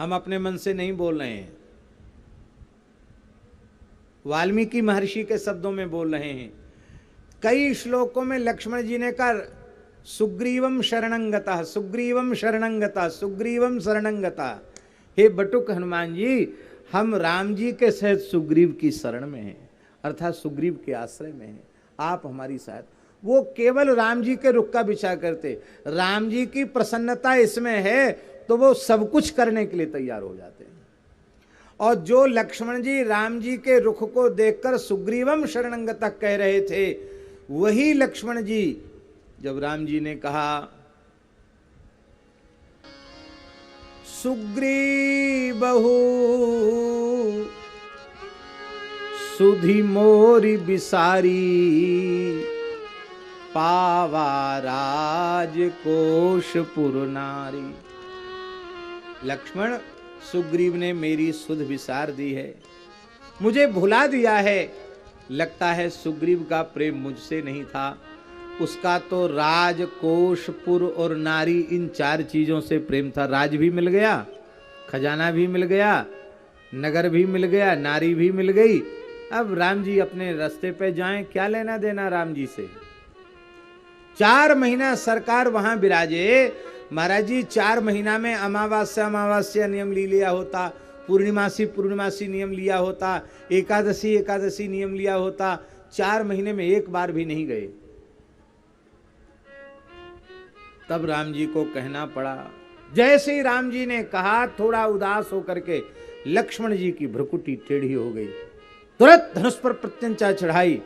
[SPEAKER 1] हम अपने मन से नहीं बोल रहे हैं, वाल्मीकि महर्षि के शब्दों में बोल रहे हैं। कई श्लोकों में लक्ष्मण जी ने कहा सुग्रीवम शरणंगता, सुग्रीवम शरणंगता, सुग्रीवम शरणंगता। हे बटुक हनुमान जी, हम राम जी के सहित सुग्रीव की शरण में हैं, अर्थात सुग्रीव के आश्रय में हैं, आप हमारी सहायता। वो केवल राम जी के रुख का विचार करते, राम जी की प्रसन्नता इसमें है तो वो सब कुछ करने के लिए तैयार हो जाते हैं। और जो लक्ष्मण जी राम जी के रुख को देखकर सुग्रीवम शरणंगता कह रहे थे, वही लक्ष्मण जी जब राम जी ने कहा सुग्रीवहु सुधि मोरी बिसारी पावा राज कोशपुर नारी। लक्ष्मण, सुग्रीव ने मेरी सुध विसार दी है, मुझे भुला दिया है। लगता है सुग्रीव का प्रेम मुझसे नहीं था, उसका तो राज कोशपुर और नारी इन चार चीजों से प्रेम था। राज भी मिल गया, खजाना भी मिल गया, नगर भी मिल गया, नारी भी मिल गई, अब राम जी अपने रास्ते पे जाएं, क्या लेना देना राम जी से। 4 महीना सरकार वहां विराजे। महाराज जी 4 महीना में अमावस्या अमावस्या नियम ले लिया होता, पूर्णिमासी पूर्णिमासी नियम लिया होता, एकादशी एकादशी नियम लिया होता। 4 महीने में एक बार भी नहीं गए। तब राम जी को कहना पड़ा। जैसे ही राम जी ने कहा, थोड़ा उदास होकर के लक्ष्मण जी की भ्रुकुटी टेढ़ी हो गई। तुरंत धनुष पर प्रत्यंचा चढ़ाई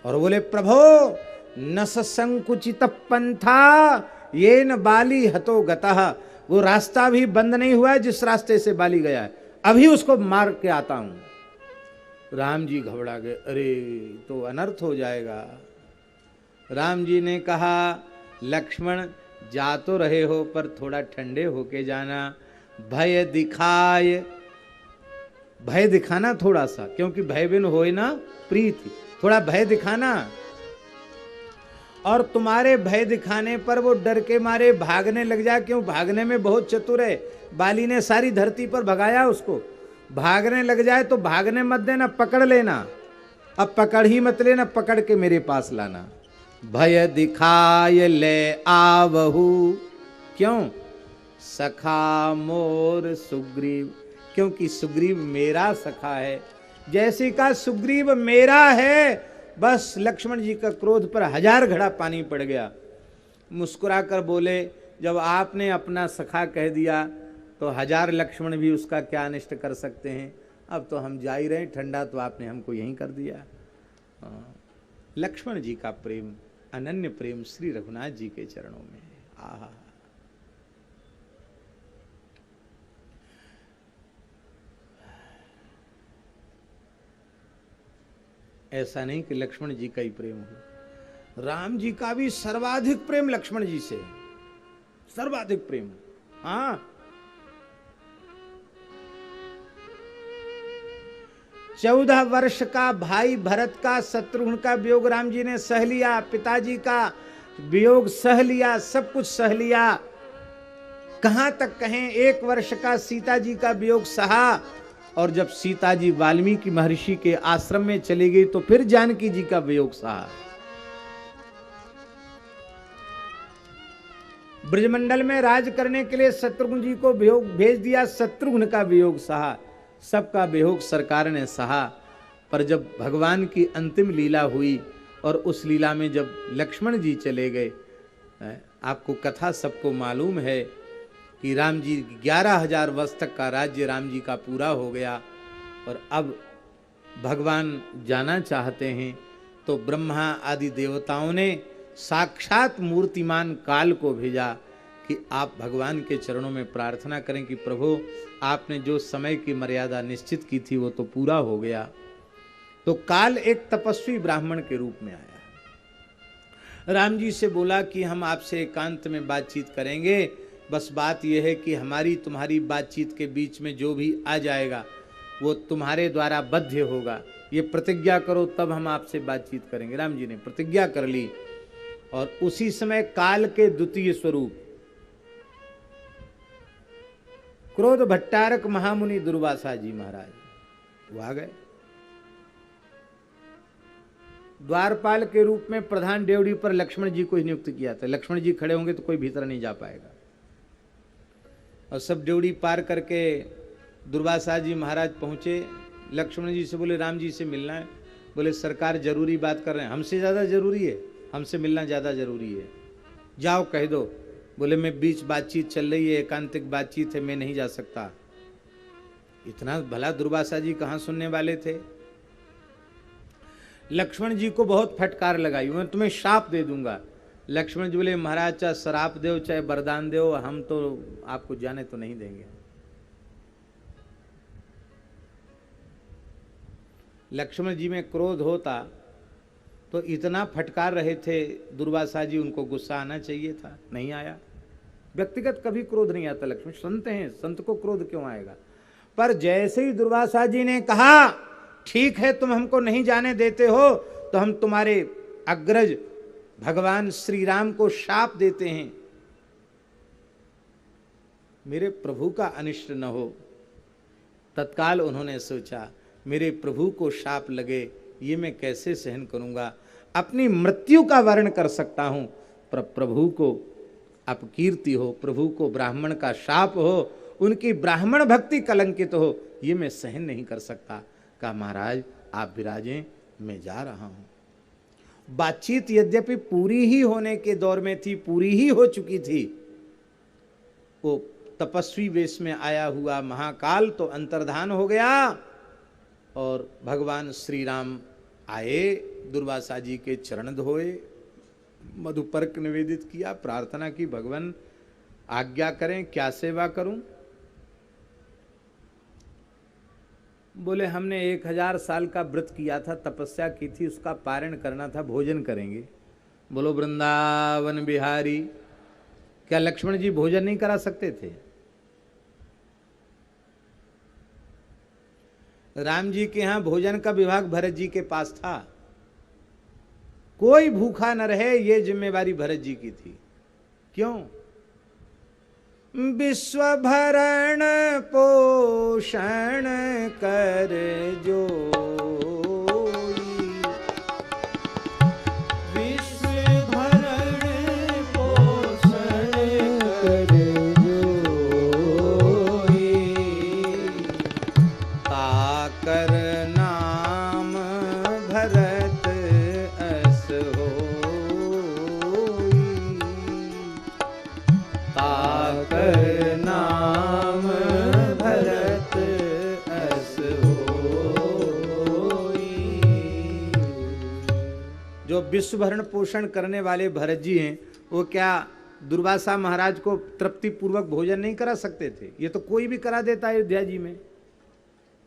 [SPEAKER 1] और बोले, प्रभो न संकुचित पंथा ये न बाली हतो गतः। वो रास्ता भी बंद नहीं हुआ है जिस रास्ते से बाली गया है, अभी उसको मार के आता हूं। राम जी घबरा गए, अरे तो अनर्थ हो जाएगा। राम जी ने कहा, लक्ष्मण जा तो रहे हो पर थोड़ा ठंडे होके जाना। भय दिखाए, भय दिखाना थोड़ा सा, क्योंकि भय बिन होए ना प्रीति, थोड़ा भय दिखाना। और तुम्हारे भय दिखाने पर वो डर के मारे भागने लग जाए, क्यों भागने में बहुत चतुर है। बाली ने सारी धरती पर भगाया उसको, भागने लग जाए तो भागने मत देना, पकड़ लेना। अब पकड़ ही मत लेना, पकड़ के मेरे पास लाना। भय दिखाय ले आवहु, क्यों सखा मोर सुग्रीव, क्योंकि सुग्रीव मेरा सखा है। जैसे का सुग्रीव मेरा है, बस लक्ष्मण जी का क्रोध पर 1000 घड़ा पानी पड़ गया। मुस्कुराकर बोले, जब आपने अपना सखा कह दिया तो 1000 लक्ष्मण भी उसका क्या अनिष्ट कर सकते हैं। अब तो हम जा ही रहे, ठंडा तो आपने हमको यहीं कर दिया। लक्ष्मण जी का प्रेम, अनन्य प्रेम श्री रघुनाथ जी के चरणों में है। आहा, ऐसा नहीं कि लक्ष्मण जी का ही प्रेम हो, राम जी का भी सर्वाधिक प्रेम लक्ष्मण जी से, सर्वाधिक प्रेम। हाँ, 14 वर्ष का भाई भरत का, शत्रुघ्न का वियोग राम जी ने सह लिया, पिताजी का वियोग सह लिया, सब कुछ सह लिया। कहां तक कहें, 1 वर्ष का सीता जी का वियोग सहा, और जब सीता जी वाल्मीकि महर्षि के आश्रम में चली गई तो फिर जानकी जी का वियोग सहा। ब्रजमंडल में राज करने के लिए शत्रुघ्न जी को वियोग भेज दिया, शत्रुघ्न का वियोग सहा, सबका वियोग सरकार ने सहा। पर जब भगवान की अंतिम लीला हुई और उस लीला में जब लक्ष्मण जी चले गए, आपको कथा सबको मालूम है कि राम जी 11,000 वर्ष तक का राज्य राम जी का पूरा हो गया, और अब भगवान जाना चाहते हैं। तो ब्रह्मा आदि देवताओं ने साक्षात मूर्तिमान काल को भेजा कि आप भगवान के चरणों में प्रार्थना करें कि प्रभु आपने जो समय की मर्यादा निश्चित की थी वो तो पूरा हो गया। तो काल एक तपस्वी ब्राह्मण के रूप में आया, राम जी से बोला कि हम आपसे एकांत में बातचीत करेंगे, बस बात यह है कि हमारी तुम्हारी बातचीत के बीच में जो भी आ जाएगा वो तुम्हारे द्वारा बद्ध होगा, ये प्रतिज्ञा करो तब हम आपसे बातचीत करेंगे। राम जी ने प्रतिज्ञा कर ली, और उसी समय काल के द्वितीय स्वरूप क्रोध भट्टारक महामुनि दुर्वासा जी महाराज वो आ गए। द्वारपाल के रूप में प्रधान ड्योढ़ी पर लक्ष्मण जी को ही नियुक्त किया था। लक्ष्मण जी खड़े होंगे तो कोई भीतर नहीं जा पाएगा। और सब ड्योढ़ी पार करके दुर्वासा जी महाराज पहुंचे। लक्ष्मण जी से बोले, राम जी से मिलना है। बोले, सरकार जरूरी बात कर रहे हैं, हमसे ज़्यादा जरूरी है, हमसे मिलना ज़्यादा जरूरी है, जाओ कह दो। बोले, मैं बीच बातचीत चल रही है, एकांतिक बातचीत है, मैं नहीं जा सकता। इतना भला दुर्वासा जी कहाँ सुनने वाले थे। लक्ष्मण जी को बहुत फटकार लगाई, मैं तुम्हें शाप दे दूंगा। लक्ष्मण जी बोले, महाराज चाहे श्राप दो चाहे वरदान दो, हम तो आपको जाने तो नहीं देंगे। लक्ष्मण जी में क्रोध होता तो इतना फटकार रहे थे दुर्वासा जी, उनको गुस्सा आना चाहिए था, नहीं आया। व्यक्तिगत कभी क्रोध नहीं आता, लक्ष्मण संत हैं, संत को क्रोध क्यों आएगा। पर जैसे ही दुर्वासा जी ने कहा, ठीक है तुम हमको नहीं जाने देते हो तो हम तुम्हारे अग्रज भगवान श्री राम को शाप देते हैं, मेरे प्रभु का अनिष्ट न हो। तत्काल उन्होंने सोचा मेरे प्रभु को शाप लगे, ये मैं कैसे सहन करूंगा। अपनी मृत्यु का वर्ण कर सकता हूं, पर प्रभु को अपकीर्ति हो, प्रभु को ब्राह्मण का शाप हो, उनकी ब्राह्मण भक्ति कलंकित हो, ये मैं सहन नहीं कर सकता। कहा महाराज आप विराजें, मैं जा रहा हूं। बातचीत यद्यपि पूरी ही होने के दौर में थी, पूरी ही हो चुकी थी। वो तपस्वी वेश में आया हुआ महाकाल तो अंतर्धान हो गया और भगवान श्री राम आए, दुर्वासा जी के चरण धोए, मधुपर्क निवेदित किया, प्रार्थना की भगवान आज्ञा करें, क्या सेवा करूं। बोले हमने 1000 साल का व्रत किया था, तपस्या की थी, उसका पारण करना था, भोजन करेंगे। बोलो वृंदावन बिहारी, क्या लक्ष्मण जी भोजन नहीं करा सकते थे? राम जी के यहां भोजन का विभाग भरत जी के पास था, कोई भूखा न रहे, ये जिम्मेवारी भरत जी की थी। क्यों? विश्व भरण पोषण कर जो,
[SPEAKER 2] विश्व भरण पोषण कर जोई,
[SPEAKER 1] ताकर नाम भरत अस होई,
[SPEAKER 2] ताकर नाम भरत अस होई।
[SPEAKER 1] जो विश्व भरण पोषण करने वाले भरत जी हैं, वो क्या दुर्वासा महाराज को तृप्ति पूर्वक भोजन नहीं करा सकते थे? ये तो कोई भी करा देता है अयोध्या जी में,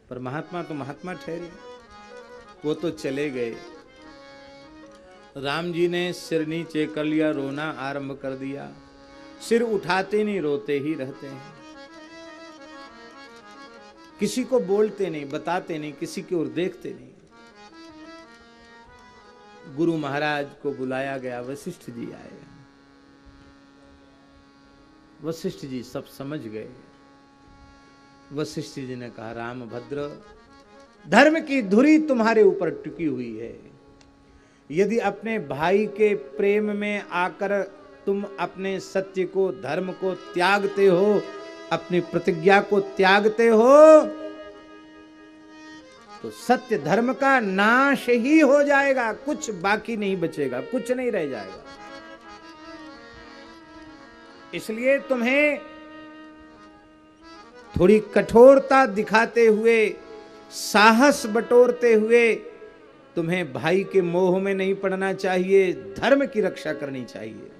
[SPEAKER 1] पर महात्मा तो महात्मा ठहरे, वो तो चले गए। राम जी ने सिर नीचे कर लिया, रोना आरंभ कर दिया। सिर उठाते नहीं, रोते ही रहते हैं, किसी को बोलते नहीं, बताते नहीं, किसी की ओर देखते नहीं। गुरु महाराज को बुलाया गया, वशिष्ठ जी आए। वशिष्ठ जी सब समझ गए। वशिष्ठ जी ने कहा राम भद्र, धर्म की धुरी तुम्हारे ऊपर टिकी हुई है। यदि अपने भाई के प्रेम में आकर तुम अपने सत्य को, धर्म को त्यागते हो, अपनी प्रतिज्ञा को त्यागते हो, तो सत्य धर्म का नाश ही हो जाएगा, कुछ बाकी नहीं बचेगा, कुछ नहीं रह जाएगा। इसलिए तुम्हें थोड़ी कठोरता दिखाते हुए, साहस बटोरते हुए, तुम्हें भाई के मोह में नहीं पड़ना चाहिए, धर्म की रक्षा करनी चाहिए।